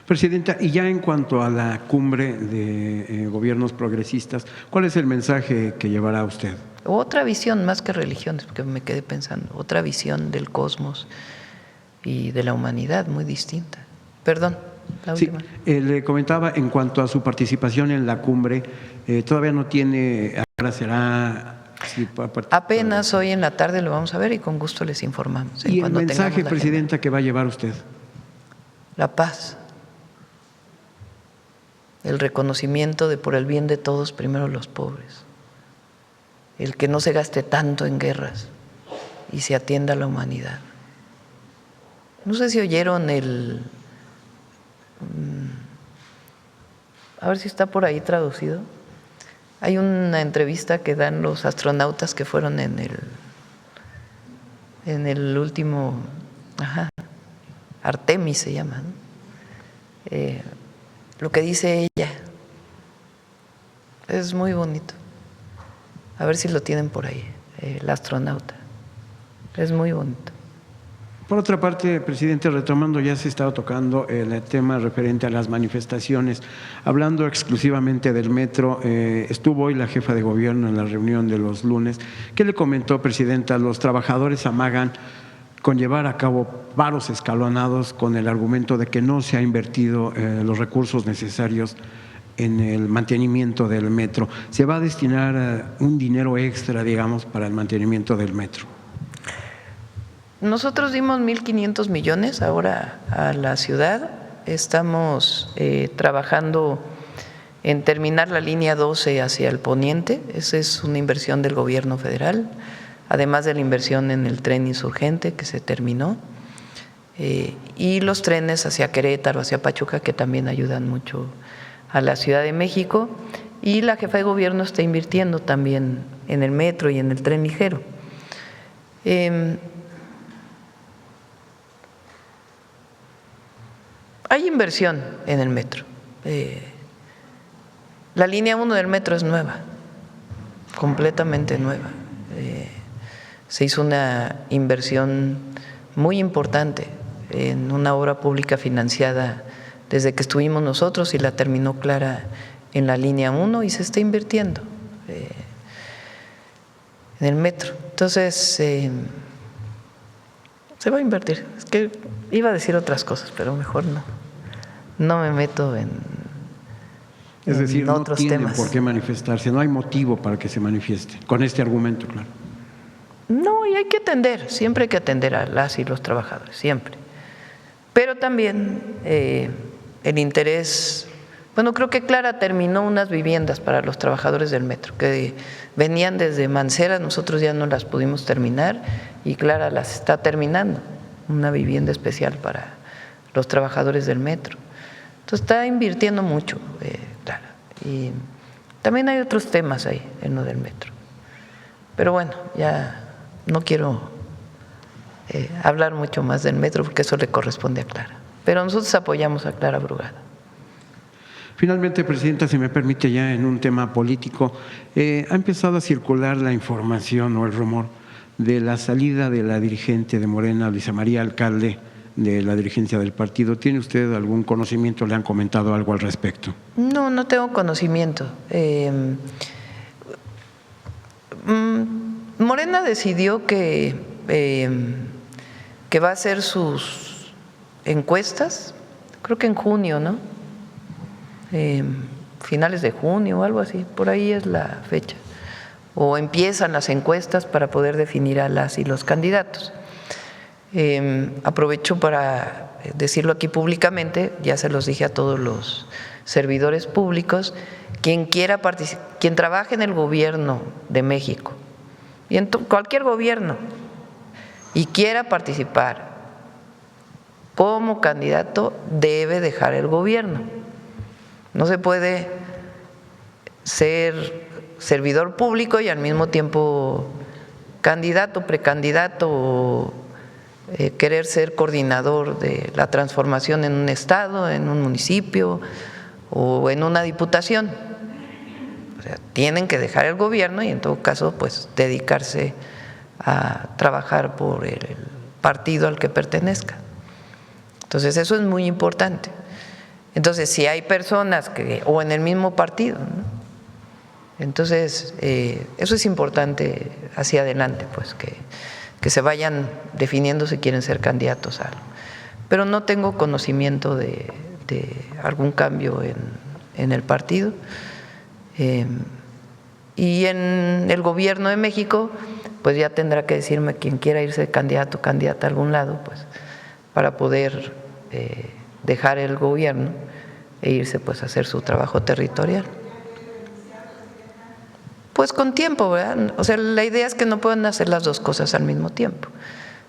Presidenta, y ya en cuanto a la cumbre de gobiernos progresistas, ¿cuál es el mensaje que llevará usted? Otra visión más que religiones, porque me quedé pensando, otra visión del cosmos y de la humanidad muy distinta. Perdón, la última. Sí, le comentaba en cuanto a su participación en la cumbre, todavía no tiene, ahora será… Sí, apenas hoy en la tarde lo vamos a ver y con gusto les informamos. ¿Y el mensaje, presidenta, que va a llevar usted? La paz, el reconocimiento de por el bien de todos, primero los pobres, el que no se gaste tanto en guerras y se atienda a la humanidad. no sé si oyeron a ver si está por ahí traducido. Hay una entrevista que dan los astronautas que fueron en el último, Artemis se llama, ¿no? Lo que dice ella es muy bonito. A ver si lo tienen por ahí, el astronauta. Es muy bonito. Por otra parte, presidente, retomando, ya se estaba tocando el tema referente a las manifestaciones. Hablando exclusivamente del metro, estuvo hoy la jefa de gobierno en la reunión de los lunes. ¿Qué le comentó, presidenta? Los trabajadores amagan con llevar a cabo paros escalonados con el argumento de que no se ha invertido los recursos necesarios en el mantenimiento del metro. ¿Se va a destinar un dinero extra, digamos, para el mantenimiento del metro? Nosotros dimos 1.500 millones ahora a la ciudad. Estamos trabajando en terminar la línea 12 hacia el poniente. Esa es una inversión del gobierno federal, además de la inversión en el tren insurgente que se terminó, y los trenes hacia Querétaro, hacia Pachuca, que también ayudan mucho a la Ciudad de México. Y la jefa de gobierno está invirtiendo también en el metro y en el tren ligero. Hay inversión en el metro. La línea 1 del metro es nueva, completamente nueva. Se hizo una inversión muy importante en una obra pública financiada desde que estuvimos nosotros y la terminó Clara en la línea 1 y se está invirtiendo en el metro. Entonces, se va a invertir. Es que iba a decir otras cosas, pero mejor no me meto en Es decir, no otros tienen temas. por qué manifestarse, no hay motivo para que se manifieste, con este argumento, claro. No, y hay que atender, siempre hay que atender a las y los trabajadores, siempre. Pero también el interés, bueno, creo que Clara terminó unas viviendas para los trabajadores del metro, que venían desde Mancera, nosotros ya no las pudimos terminar y Clara las está terminando, una vivienda especial para los trabajadores del metro. Entonces está invirtiendo mucho, Clara. Y también hay otros temas ahí en lo del metro. Pero bueno, ya no quiero hablar mucho más del metro porque eso le corresponde a Clara. Pero nosotros apoyamos a Clara Brugada. Finalmente, presidenta, si me permite, ya en un tema político, ha empezado a circular la información o el rumor de la salida de la dirigente de Morena, Luisa María Alcalde, de la dirigencia del partido. ¿Tiene usted algún conocimiento? ¿Le han comentado algo al respecto? No tengo conocimiento. Morena decidió que va a hacer sus encuestas, creo que en junio, ¿no? Finales de junio o algo así, por ahí es la fecha. O empiezan las encuestas para poder definir a las y los candidatos. Aprovecho para decirlo aquí públicamente, ya se los dije a todos los servidores públicos, quien trabaje en el gobierno de México y en cualquier gobierno y quiera participar como candidato debe dejar el gobierno. No se puede ser servidor público y al mismo tiempo candidato, precandidato o querer ser coordinador de la transformación en un estado, en un municipio o en una diputación. O sea, tienen que dejar el gobierno y en todo caso pues dedicarse a trabajar por el partido al que pertenezca. Entonces eso es muy importante. Entonces si hay personas o en el mismo partido, ¿no? Entonces eso es importante hacia adelante, pues que se vayan definiendo si quieren ser candidatos a algo. Pero no tengo conocimiento de algún cambio en el partido. Y en el gobierno de México, pues ya tendrá que decirme quien quiera irse candidato o candidata a algún lado, pues para poder dejar el gobierno e irse pues a hacer su trabajo territorial. Pues con tiempo, ¿verdad? O sea, la idea es que no puedan hacer las dos cosas al mismo tiempo.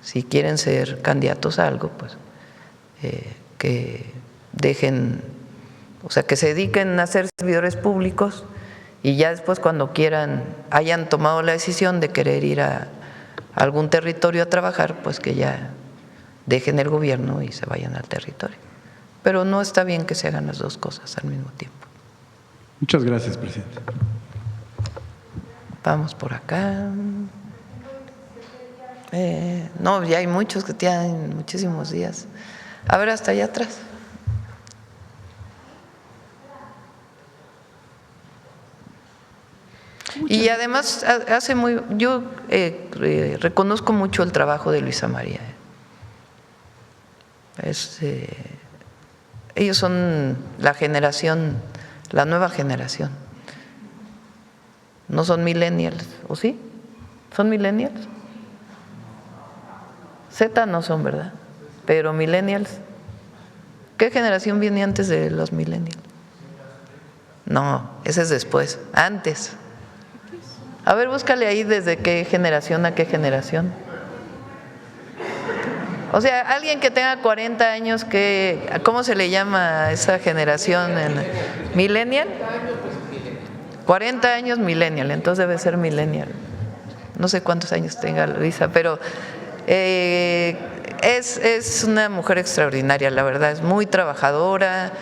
Si quieren ser candidatos a algo, pues que dejen, o sea, que se dediquen a ser servidores públicos y ya después cuando quieran, hayan tomado la decisión de querer ir a algún territorio a trabajar, pues que ya dejen el gobierno y se vayan al territorio. Pero no está bien que se hagan las dos cosas al mismo tiempo. Muchas gracias, presidente. Vamos por acá. No, ya hay muchos que tienen muchísimos días. A ver, hasta allá atrás. Y además yo reconozco mucho el trabajo de Luisa María. Ellos son la generación, la nueva generación. No son millennials, ¿o sí? ¿Son millennials? Z no son, ¿verdad? Pero millennials. ¿Qué generación viene antes de los millennials? No, ese es después, antes. A ver, búscale ahí desde qué generación a qué generación. O sea, alguien que tenga 40 años, ¿cómo se le llama a esa generación? ¿Millennial? 40 años millennial, entonces debe ser millennial. No sé cuántos años tenga Luisa, pero es una mujer extraordinaria, la verdad, es muy trabajadora,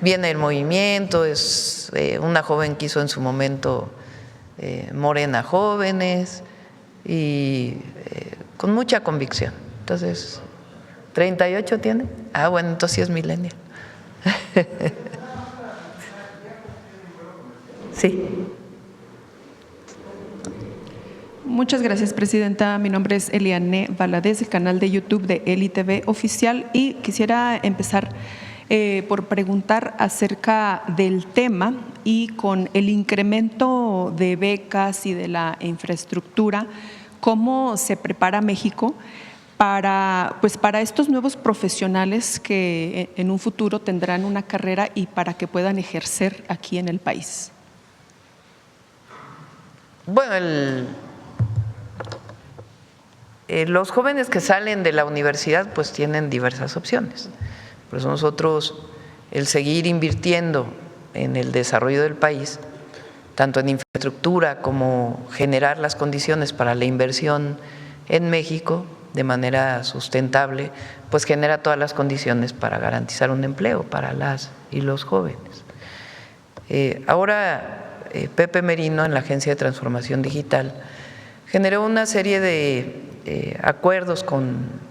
viene del movimiento, es una joven que hizo en su momento Morena Jóvenes y con mucha convicción. Entonces, ¿38 tiene? Ah, bueno, entonces sí es millennial. Sí. Muchas gracias, presidenta. Mi nombre es Eliane Valadez, el canal de YouTube de Eli TV Oficial, y quisiera empezar por preguntar acerca del tema y con el incremento de becas y de la infraestructura, ¿cómo se prepara México para estos nuevos profesionales que en un futuro tendrán una carrera y para que puedan ejercer aquí en el país? Bueno, los jóvenes que salen de la universidad pues tienen diversas opciones. Por eso nosotros el seguir invirtiendo en el desarrollo del país, tanto en infraestructura como generar las condiciones para la inversión en México de manera sustentable, pues genera todas las condiciones para garantizar un empleo para las y los jóvenes. Ahora Pepe Merino, en la Agencia de Transformación Digital, generó una serie de acuerdos con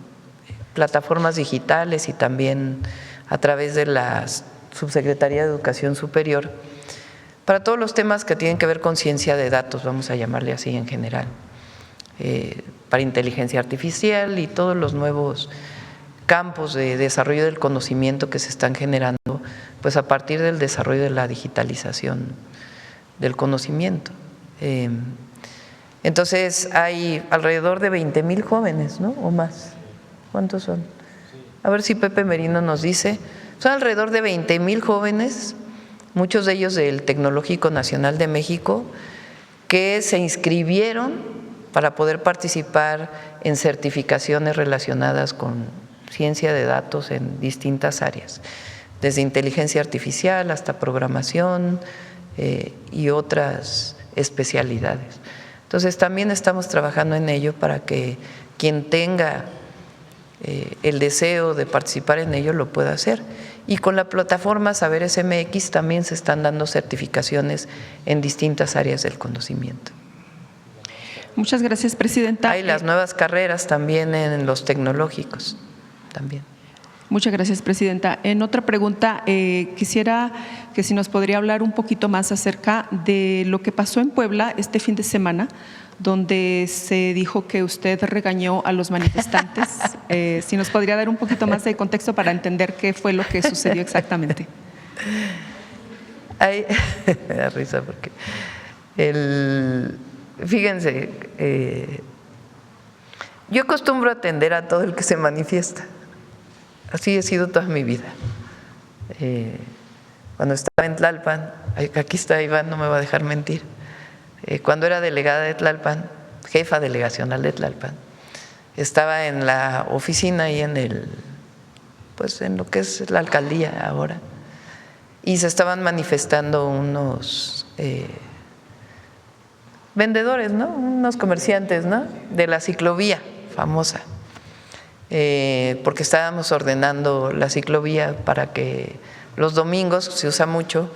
plataformas digitales y también a través de la Subsecretaría de Educación Superior para todos los temas que tienen que ver con ciencia de datos, vamos a llamarle así en general, para inteligencia artificial y todos los nuevos campos de desarrollo del conocimiento que se están generando pues a partir del desarrollo de la digitalización del conocimiento. Entonces hay alrededor de 20,000 jóvenes, ¿no? O más. ¿Cuántos son? A ver si Pepe Merino nos dice. Son alrededor de 20,000 jóvenes, muchos de ellos del Tecnológico Nacional de México, que se inscribieron para poder participar en certificaciones relacionadas con ciencia de datos en distintas áreas, desde inteligencia artificial hasta programación y otras especialidades. Entonces también estamos trabajando en ello para que quien tenga el deseo de participar en ello lo pueda hacer. Y con la plataforma Saberes MX también se están dando certificaciones en distintas áreas del conocimiento. Muchas gracias, presidenta. Hay las nuevas carreras también en los tecnológicos también. Muchas gracias, presidenta. En otra pregunta, quisiera que si nos podría hablar un poquito más acerca de lo que pasó en Puebla este fin de semana, donde se dijo que usted regañó a los manifestantes. Si nos podría dar un poquito más de contexto para entender qué fue lo que sucedió exactamente. Me da risa porque fíjense, yo acostumbro a atender a todo el que se manifiesta. Así he sido toda mi vida. Cuando estaba en Tlalpan, aquí está Iván, no me va a dejar mentir. Cuando era delegada de Tlalpan, jefa delegacional de Tlalpan, estaba en la oficina ahí en pues en lo que es la alcaldía ahora, y se estaban manifestando unos vendedores, ¿no? Unos comerciantes, ¿no? De la ciclovía famosa, porque estábamos ordenando la ciclovía para que los domingos, se usa mucho,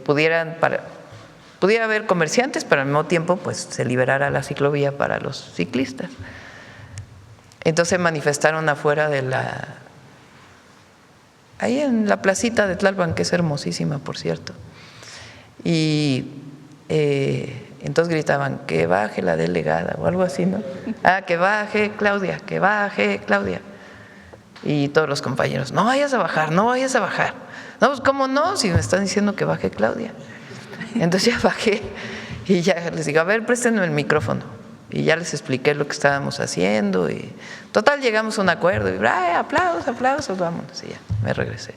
pudiera haber comerciantes, pero al mismo tiempo pues se liberara la ciclovía para los ciclistas. Entonces manifestaron afuera de ahí en la placita de Tlalpan, que es hermosísima, por cierto, y entonces gritaban que baje la delegada o algo así, ¿no? Que baje Claudia, que baje Claudia. Y todos los compañeros, no vayas a bajar, no vayas a bajar. No, pues ¿cómo no? Si me están diciendo que baje Claudia. Entonces ya bajé y ya les digo, a ver, préstenme el micrófono. Y ya les expliqué lo que estábamos haciendo y total llegamos a un acuerdo y aplausos, aplausos, vámonos, y ya me regresé.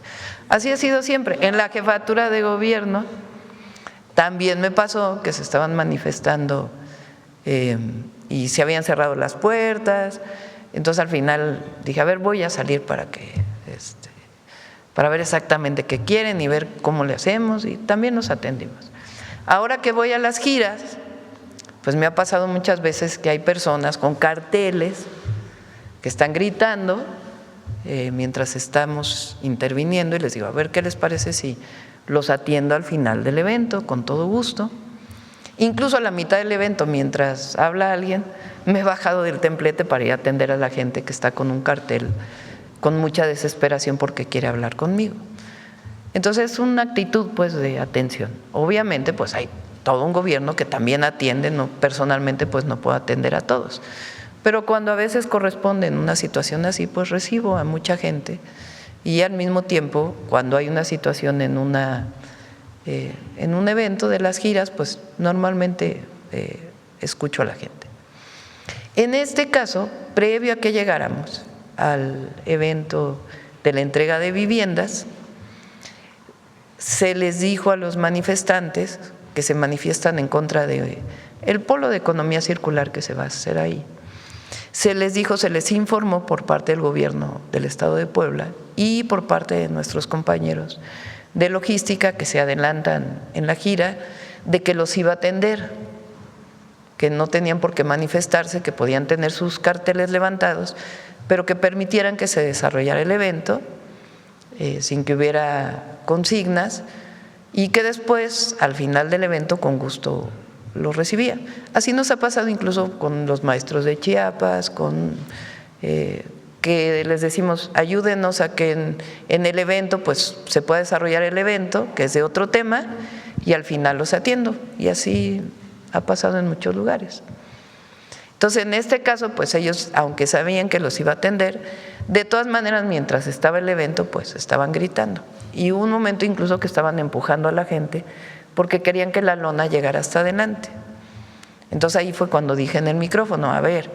Así ha sido siempre. En la jefatura de gobierno también me pasó que se estaban manifestando y se habían cerrado las puertas. Entonces al final dije, a ver, voy a salir para ver exactamente qué quieren y ver cómo le hacemos, y también nos atendimos. Ahora que voy a las giras, pues me ha pasado muchas veces que hay personas con carteles que están gritando mientras estamos interviniendo, y les digo, a ver, ¿qué les parece si los atiendo al final del evento? Con todo gusto. Incluso a la mitad del evento, mientras habla alguien, me he bajado del templete para ir a atender a la gente que está con un cartel con mucha desesperación porque quiere hablar conmigo. Entonces es una actitud pues de atención. Obviamente pues hay todo un gobierno que también atiende, no, personalmente pues no puedo atender a todos, pero cuando a veces corresponde en una situación así, pues recibo a mucha gente, y al mismo tiempo cuando hay una situación en un evento de las giras, pues normalmente escucho a la gente. En este caso, previo a que llegáramos al evento de la entrega de viviendas, se les dijo a los manifestantes que se manifiestan en contra de el polo de economía circular que se va a hacer ahí. Se les dijo, se les informó por parte del gobierno del estado de Puebla y por parte de nuestros compañeros de logística que se adelantan en la gira, de que los iba a atender, que no tenían por qué manifestarse, que podían tener sus carteles levantados, pero que permitieran que se desarrollara el evento sin que hubiera consignas, y que después, al final del evento, con gusto lo recibía. Así nos ha pasado incluso con los maestros de Chiapas, que les decimos, ayúdenos a que en el evento pues se pueda desarrollar el evento, que es de otro tema, y al final los atiendo. Y así ha pasado en muchos lugares. Entonces, en este caso, pues ellos, aunque sabían que los iba a atender, de todas maneras, mientras estaba el evento, pues estaban gritando. Y hubo un momento incluso que estaban empujando a la gente porque querían que la lona llegara hasta adelante. Entonces ahí fue cuando dije en el micrófono, a ver,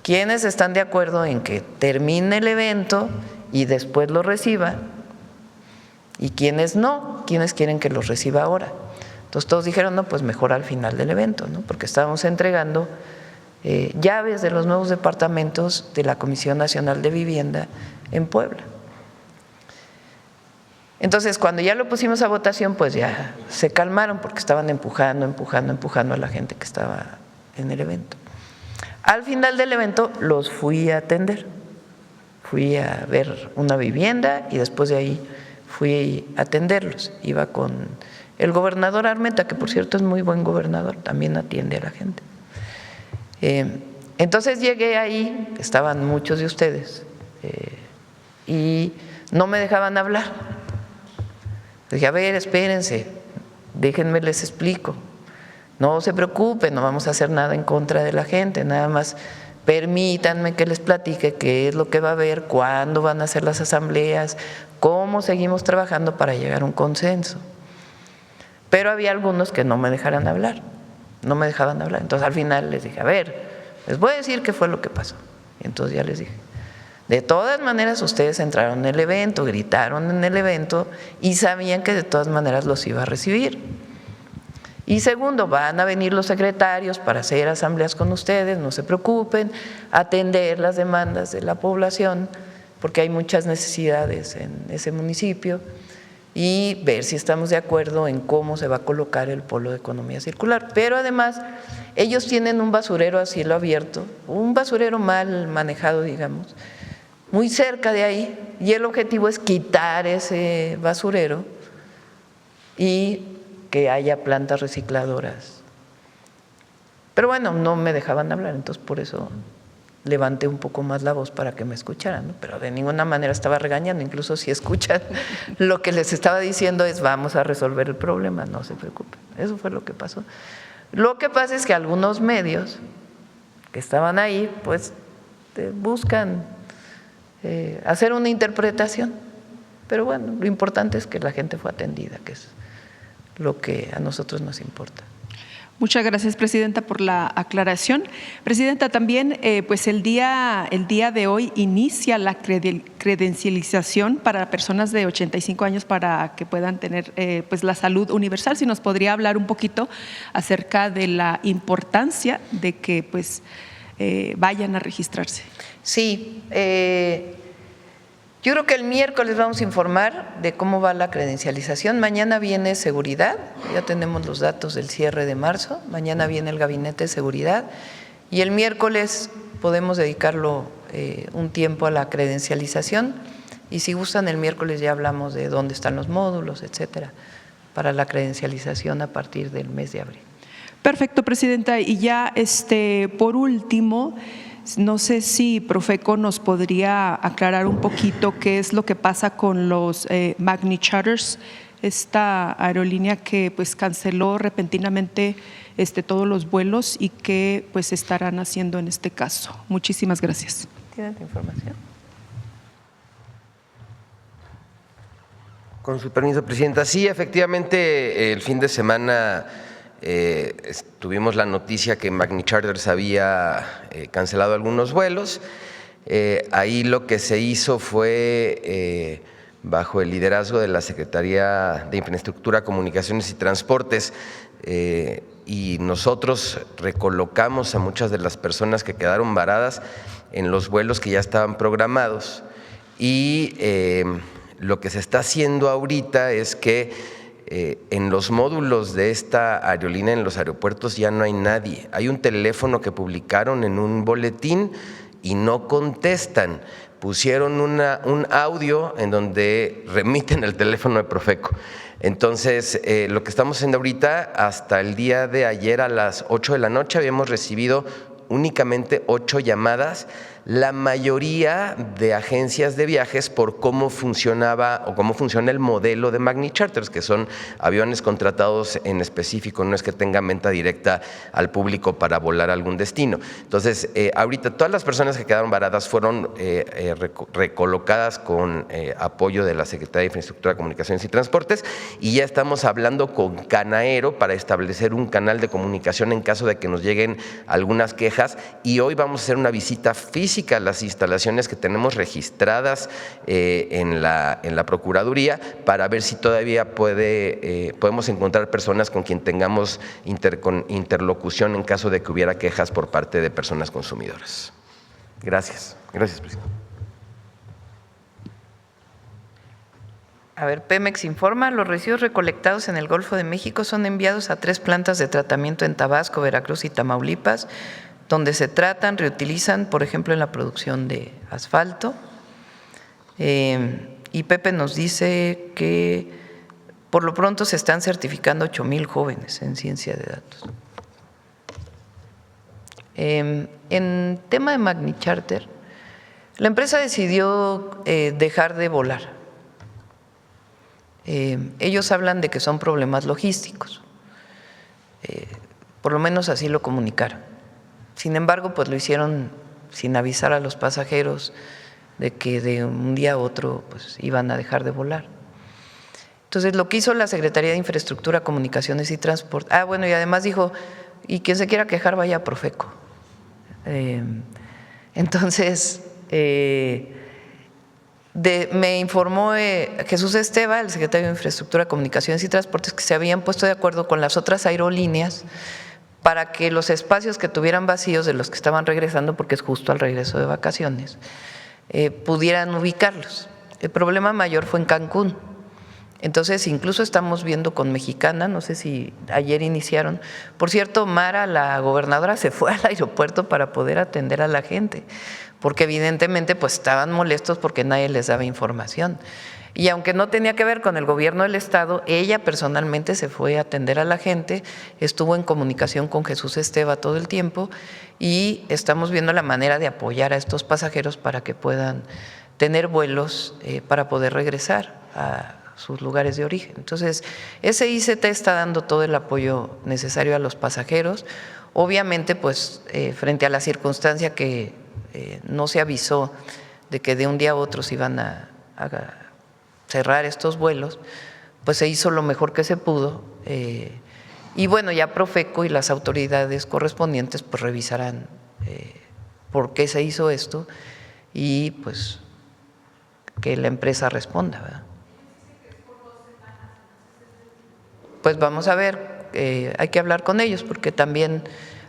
¿quiénes están de acuerdo en que termine el evento y después lo reciba? ¿Y quiénes no? ¿Quiénes quieren que los reciba ahora? Entonces todos dijeron, no, pues mejor al final del evento, ¿no? Porque estábamos entregando llaves de los nuevos departamentos de la Comisión Nacional de Vivienda en Puebla. Entonces, cuando ya lo pusimos a votación, pues ya se calmaron porque estaban empujando a la gente que estaba en el evento. Al final del evento los fui a atender, fui a ver una vivienda y después de ahí fui a atenderlos. Iba con el gobernador Armenta, que por cierto es muy buen gobernador, también atiende a la gente. Entonces llegué ahí, estaban muchos de ustedes y no me dejaban hablar. Dije, a ver, espérense, déjenme les explico. No se preocupen, no vamos a hacer nada en contra de la gente, nada más permítanme que les platique qué es lo que va a haber, cuándo van a ser las asambleas, cómo seguimos trabajando para llegar a un consenso. Pero había algunos que no me dejaran hablar, no me dejaban hablar. Entonces al final les dije, a ver, les voy a decir qué fue lo que pasó. Y entonces ya les dije, de todas maneras ustedes entraron en el evento, gritaron en el evento y sabían que de todas maneras los iba a recibir. Y segundo, van a venir los secretarios para hacer asambleas con ustedes, no se preocupen, atender las demandas de la población porque hay muchas necesidades en ese municipio, y ver si estamos de acuerdo en cómo se va a colocar el polo de economía circular. Pero además ellos tienen un basurero a cielo abierto, un basurero mal manejado, digamos, muy cerca de ahí, y el objetivo es quitar ese basurero y que haya plantas recicladoras. Pero bueno, no me dejaban hablar, entonces por eso levanté un poco más la voz para que me escucharan, ¿no? Pero de ninguna manera estaba regañando, incluso si escuchan lo que les estaba diciendo es vamos a resolver el problema, no se preocupen. Eso fue lo que pasó. Lo que pasa es que algunos medios que estaban ahí pues buscan hacer una interpretación, pero bueno, lo importante es que la gente fue atendida, que es lo que a nosotros nos importa. Muchas gracias, Presidenta, por la aclaración. Presidenta, también pues el día de hoy inicia la credencialización para personas de 85 años para que puedan tener pues la salud universal. Si nos podría hablar un poquito acerca de la importancia de que pues vayan a registrarse. Sí, yo creo que el miércoles vamos a informar de cómo va la credencialización. Mañana viene seguridad, ya tenemos los datos del cierre de marzo. Mañana viene el gabinete de seguridad y el miércoles podemos dedicarlo un tiempo a la credencialización. Y si gustan, el miércoles ya hablamos de dónde están los módulos, etcétera, para la credencialización a partir del mes de abril. Perfecto, Presidenta. Y ya por último, no sé si Profeco nos podría aclarar un poquito qué es lo que pasa con los Magni Charters, esta aerolínea que pues canceló repentinamente todos los vuelos y qué pues estarán haciendo en este caso. Muchísimas gracias. ¿Tienen información? Con su permiso, Presidenta. Sí, efectivamente, el fin de semana tuvimos la noticia que Magni Charters había cancelado algunos vuelos. Ahí lo que se hizo fue, bajo el liderazgo de la Secretaría de Infraestructura, Comunicaciones y Transportes, y nosotros recolocamos a muchas de las personas que quedaron varadas en los vuelos que ya estaban programados. Y lo que se está haciendo ahorita es que en los módulos de esta aerolínea, en los aeropuertos, ya no hay nadie. Hay un teléfono que publicaron en un boletín y no contestan. Pusieron un audio en donde remiten el teléfono de Profeco. Entonces, lo que estamos haciendo ahorita, hasta el día de ayer a las 8 de la noche habíamos recibido únicamente 8 llamadas, la mayoría de agencias de viajes, por cómo funcionaba o cómo funciona el modelo de Magni Charters, que son aviones contratados en específico, no es que tengan venta directa al público para volar a algún destino. Entonces, ahorita todas las personas que quedaron varadas fueron recolocadas con apoyo de la Secretaría de Infraestructura, Comunicaciones y Transportes, y ya estamos hablando con Canaero para establecer un canal de comunicación en caso de que nos lleguen algunas quejas, y hoy vamos a hacer una visita física a las instalaciones que tenemos registradas en la Procuraduría para ver si todavía podemos encontrar personas con quien tengamos interlocución en caso de que hubiera quejas por parte de personas consumidoras. Gracias. Gracias, presidente. A ver, Pemex informa, los residuos recolectados en el Golfo de México son enviados a 3 plantas de tratamiento en Tabasco, Veracruz y Tamaulipas, donde se tratan, reutilizan, por ejemplo, en la producción de asfalto. Y Pepe nos dice que por lo pronto se están certificando 8,000 jóvenes en ciencia de datos. En tema de Magni Charter, la empresa decidió dejar de volar. Ellos hablan de que son problemas logísticos, por lo menos así lo comunicaron. Sin embargo, pues lo hicieron sin avisar a los pasajeros de que de un día a otro pues iban a dejar de volar. Entonces, lo que hizo la Secretaría de Infraestructura, Comunicaciones y Transporte, bueno, y además dijo, y quien se quiera quejar vaya a Profeco. Entonces, me informó Jesús Esteva, el secretario de Infraestructura, Comunicaciones y Transportes, que se habían puesto de acuerdo con las otras aerolíneas para que los espacios que tuvieran vacíos de los que estaban regresando, porque es justo al regreso de vacaciones, pudieran ubicarlos. El problema mayor fue en Cancún. Entonces, incluso estamos viendo con Mexicana, no sé si ayer iniciaron. Por cierto, Mara, la gobernadora, se fue al aeropuerto para poder atender a la gente, porque evidentemente pues estaban molestos porque nadie les daba información. Y aunque no tenía que ver con el gobierno del estado, ella personalmente se fue a atender a la gente, estuvo en comunicación con Jesús Esteva todo el tiempo y estamos viendo la manera de apoyar a estos pasajeros para que puedan tener vuelos para poder regresar a sus lugares de origen. Entonces, ese ICT está dando todo el apoyo necesario a los pasajeros. Obviamente, pues, frente a la circunstancia que no se avisó de que de un día a otro se iban a cerrar estos vuelos, pues se hizo lo mejor que se pudo. Y bueno, ya Profeco y las autoridades correspondientes pues revisarán por qué se hizo esto y pues que la empresa responda, ¿verdad? Pues vamos a ver, hay que hablar con ellos porque también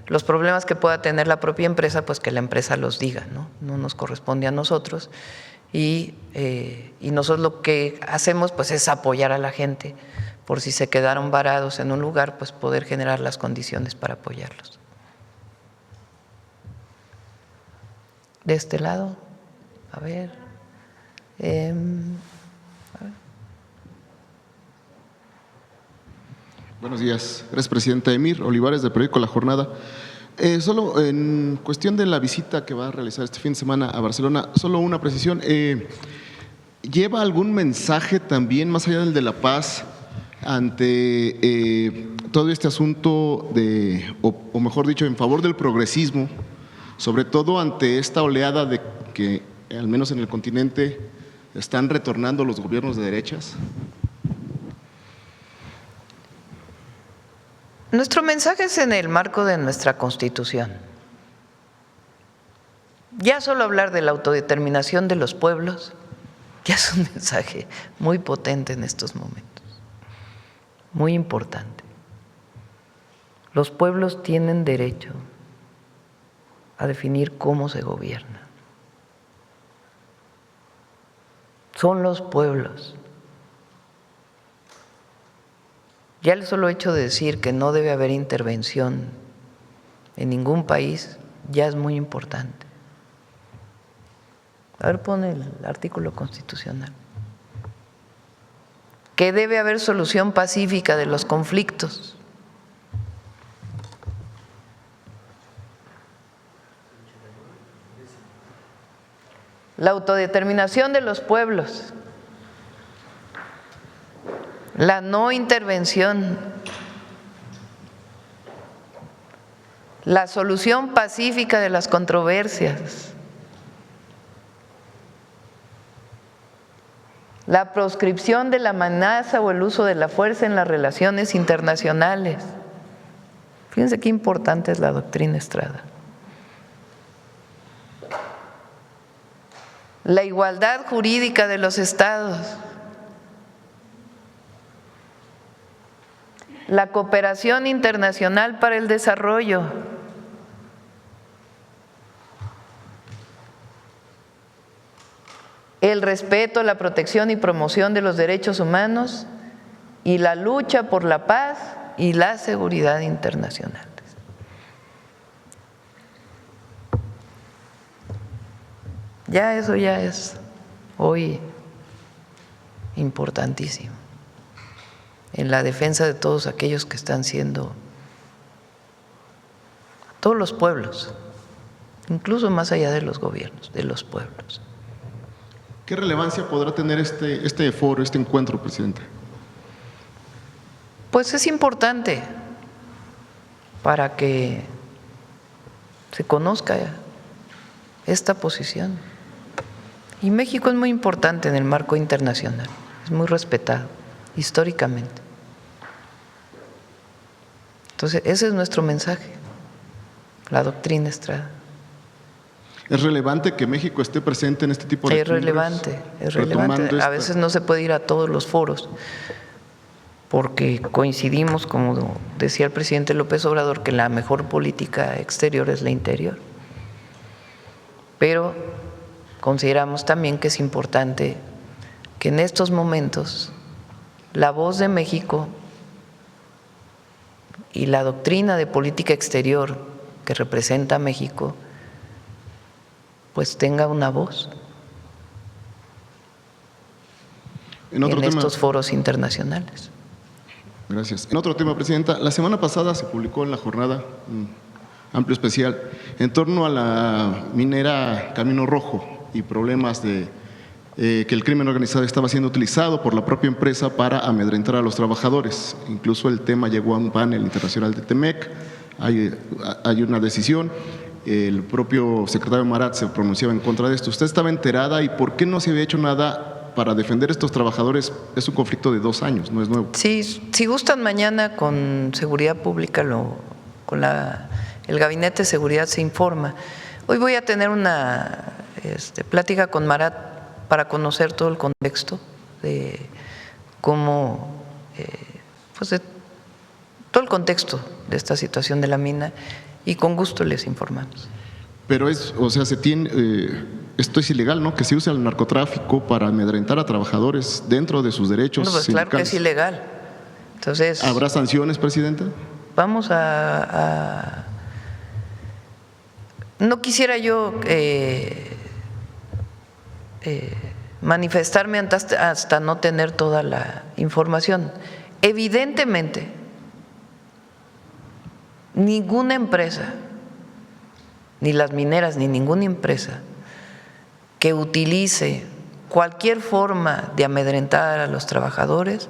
los problemas que pueda tener la propia empresa, pues que la empresa los diga, ¿no? No nos corresponde a nosotros y nosotros lo que hacemos pues es apoyar a la gente por si se quedaron varados en un lugar, pues poder generar las condiciones para apoyarlos. De este lado, a ver. Buenos días, gracias presidenta. Emir Olivares del periódico La Jornada. Solo en cuestión de la visita que va a realizar este fin de semana a Barcelona, solo una precisión. ¿Lleva algún mensaje también más allá del de la paz ante todo este asunto o mejor dicho, en favor del progresismo, sobre todo ante esta oleada de que, al menos en el continente, están retornando los gobiernos de derechas? Nuestro mensaje es en el marco de nuestra Constitución. Ya solo hablar de la autodeterminación de los pueblos ya es un mensaje muy potente en estos momentos, muy importante. Los pueblos tienen derecho a definir cómo se gobierna. Son los pueblos. Ya el solo hecho de decir que no debe haber intervención en ningún país ya es muy importante. A ver, pone el artículo constitucional. Que debe haber solución pacífica de los conflictos. La autodeterminación de los pueblos. La no intervención, la solución pacífica de las controversias, la proscripción de la amenaza o el uso de la fuerza en las relaciones internacionales. Fíjense qué importante es la doctrina Estrada. La igualdad jurídica de los estados. La cooperación internacional para el desarrollo, el respeto, la protección y promoción de los derechos humanos y la lucha por la paz y la seguridad internacionales. Ya eso ya es hoy importantísimo en la defensa de todos aquellos que están siendo, todos los pueblos, incluso más allá de los gobiernos, de los pueblos. ¿Qué relevancia podrá tener este foro, este encuentro, presidenta? Pues es importante para que se conozca esta posición. Y México es muy importante en el marco internacional, es muy respetado históricamente. Entonces, ese es nuestro mensaje, la doctrina Estrada. ¿Es relevante que México esté presente en este tipo de cumbres? Es relevante. A veces no se puede ir a todos los foros porque coincidimos, como decía el presidente López Obrador, que la mejor política exterior es la interior. Pero consideramos también que es importante que en estos momentos la voz de México y la doctrina de política exterior que representa a México pues tenga una voz en estos foros internacionales. Gracias. En otro tema, Presidenta, la semana pasada se publicó en La Jornada un amplio especial en torno a la minera Camino Rojo y problemas de que el crimen organizado estaba siendo utilizado por la propia empresa para amedrentar a los trabajadores. Incluso el tema llegó a un panel internacional de TEMEC, hay una decisión, el propio secretario Marat se pronunciaba en contra de esto. ¿Usted estaba enterada y por qué no se había hecho nada para defender a estos trabajadores? Es un conflicto de 2 años, no es nuevo. Sí, si gustan mañana con Seguridad Pública, el Gabinete de Seguridad se informa. Hoy voy a tener una plática con Marat para conocer todo el contexto de cómo, pues de todo el contexto de esta situación de la mina y con gusto les informamos. Pero esto es ilegal, ¿no? Que se use el narcotráfico para amedrentar a trabajadores dentro de sus derechos. No, pues claro que es ilegal. Entonces, ¿habrá sanciones, Presidenta? Vamos no quisiera yo manifestarme hasta no tener toda la información. Evidentemente, ninguna empresa, ni las mineras, ni ninguna empresa que utilice cualquier forma de amedrentar a los trabajadores,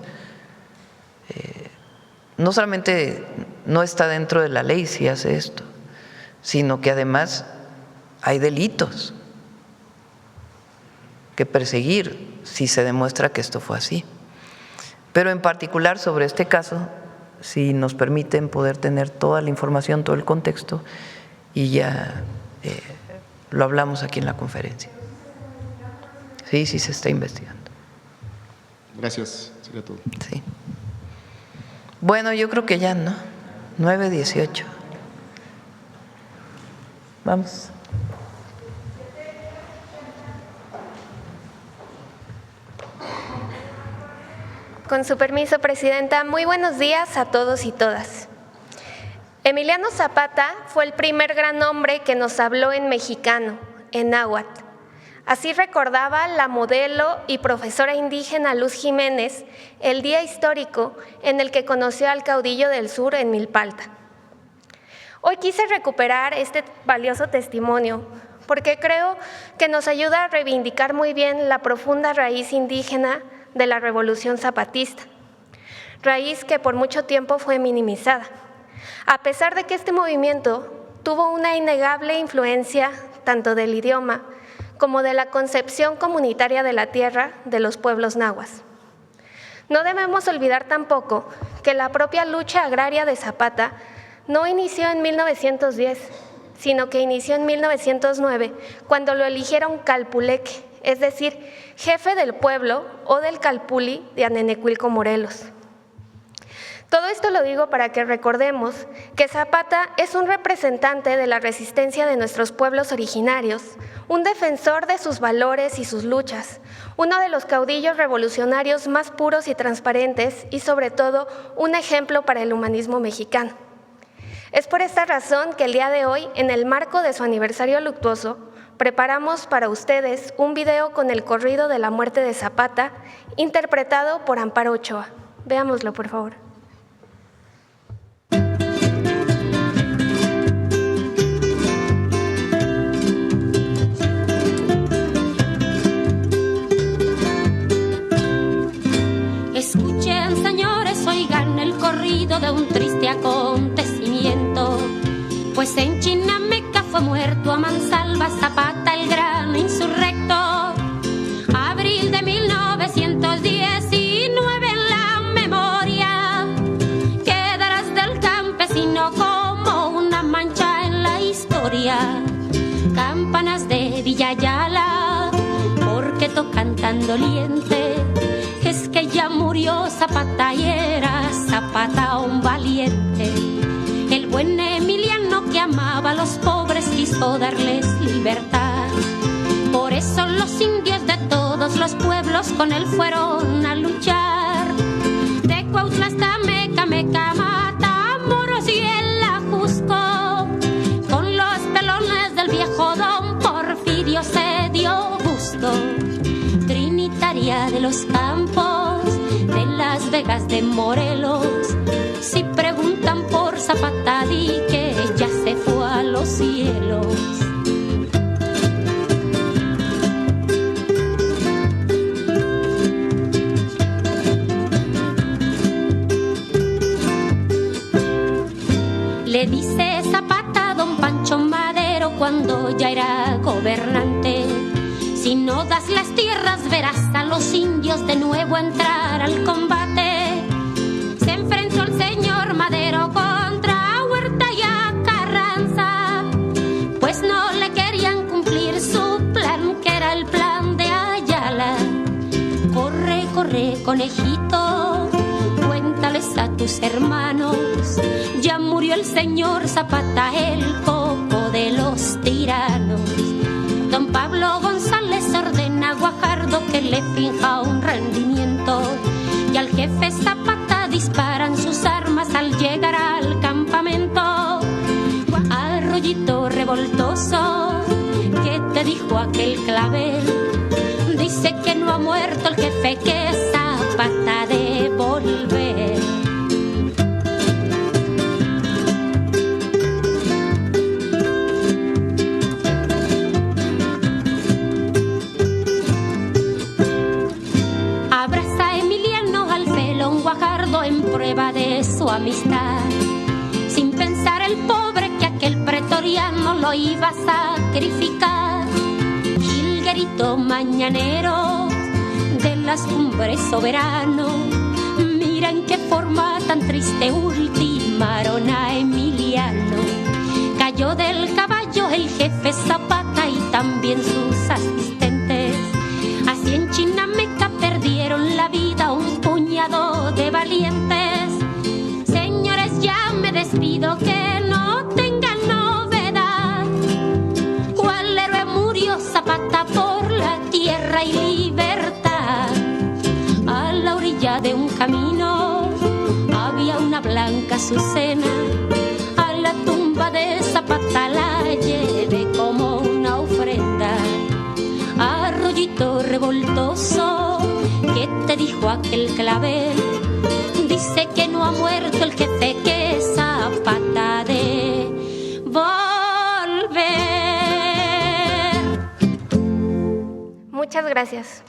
no solamente no está dentro de la ley si hace esto, sino que además hay delitos que perseguir si se demuestra que esto fue así. Pero en particular sobre este caso, si nos permiten poder tener toda la información, todo el contexto, y ya lo hablamos aquí en la conferencia. Sí, se está investigando. Gracias, sería todo. Sí. Bueno, yo creo que ya, ¿no? 9:18. Vamos. Con su permiso, Presidenta, muy buenos días a todos y todas. Emiliano Zapata fue el primer gran hombre que nos habló en mexicano, en náhuatl. Así recordaba la modelo y profesora indígena Luz Jiménez el día histórico en el que conoció al caudillo del sur en Milpalta. Hoy quise recuperar este valioso testimonio porque creo que nos ayuda a reivindicar muy bien la profunda raíz indígena de la Revolución Zapatista, raíz que por mucho tiempo fue minimizada, a pesar de que este movimiento tuvo una innegable influencia tanto del idioma como de la concepción comunitaria de la tierra de los pueblos nahuas. No debemos olvidar tampoco que la propia lucha agraria de Zapata no inició en 1910, sino que inició en 1909, cuando lo eligieron calpuleque, es decir, jefe del pueblo o del calpuli de Anenecuilco, Morelos. Todo esto lo digo para que recordemos que Zapata es un representante de la resistencia de nuestros pueblos originarios, un defensor de sus valores y sus luchas, uno de los caudillos revolucionarios más puros y transparentes y sobre todo un ejemplo para el humanismo mexicano. Es por esta razón que el día de hoy, en el marco de su aniversario luctuoso, preparamos para ustedes un video con el corrido de la muerte de Zapata, interpretado por Amparo Ochoa. Veámoslo, por favor. Escuchen, señores, oigan el corrido de un triste acontecimiento, pues en Chinameca fue muerto a mansalva Zapata, el gran insurrecto. Abril de 1919 en la memoria quedarás del campesino como una mancha en la historia. Campanas de Villayala, porque tocan tan doliente, es que ya murió Zapata y era Zapata un valiente. El buen Emiliano que amaba a los pobres quiso darles libertad, por eso todos con él fueron a luchar. De Cuautla hasta Meca, Matamoros y el Ajusco, con los pelones del viejo don Porfirio se dio gusto. Trinitaria de los Campos, de Las Vegas, de Morelos, si preguntan por Zapata, di que ya se fue a los cielos. Le dice Zapata a don Pancho Madero cuando ya era gobernante: si no das las tierras verás a los indios de nuevo entrar al combate. Se enfrentó el señor Madero contra Huerta y a Carranza, pues no le querían cumplir su plan, que era el plan de Ayala. Corre, corre, conejito, cuéntales a tus hermanos, ya murió el señor Zapata, el coco de los tiranos. Don Pablo González ordena a Guajardo que le finja un rendimiento, y al jefe Zapata disparan sus armas al llegar al campamento. Arroyito revoltoso, ¿qué te dijo aquel clavel? Dice que no ha muerto el jefe, que Zapata ha de volver. En prueba de su amistad, sin pensar el pobre que aquel pretoriano lo iba a sacrificar. Jilguerito mañanero de las cumbres soberano, mira en qué forma tan triste ultimaron a Emiliano. Cayó del caballo el jefe Zapata y también sus asistentes. Así en Chinameca perdieron la vida un puñado de valientes. Señores, ya me despido, que no tengan novedad. ¿Cuál héroe murió? Zapata por la tierra y libertad. A la orilla de un camino había una blanca azucena. A la tumba de Zapata la llevé como una ofrenda. Arroyito revoltoso, ¿qué te dijo aquel clavel? Dice que no ha muerto el jefe, que Zapata de volver. Muchas gracias.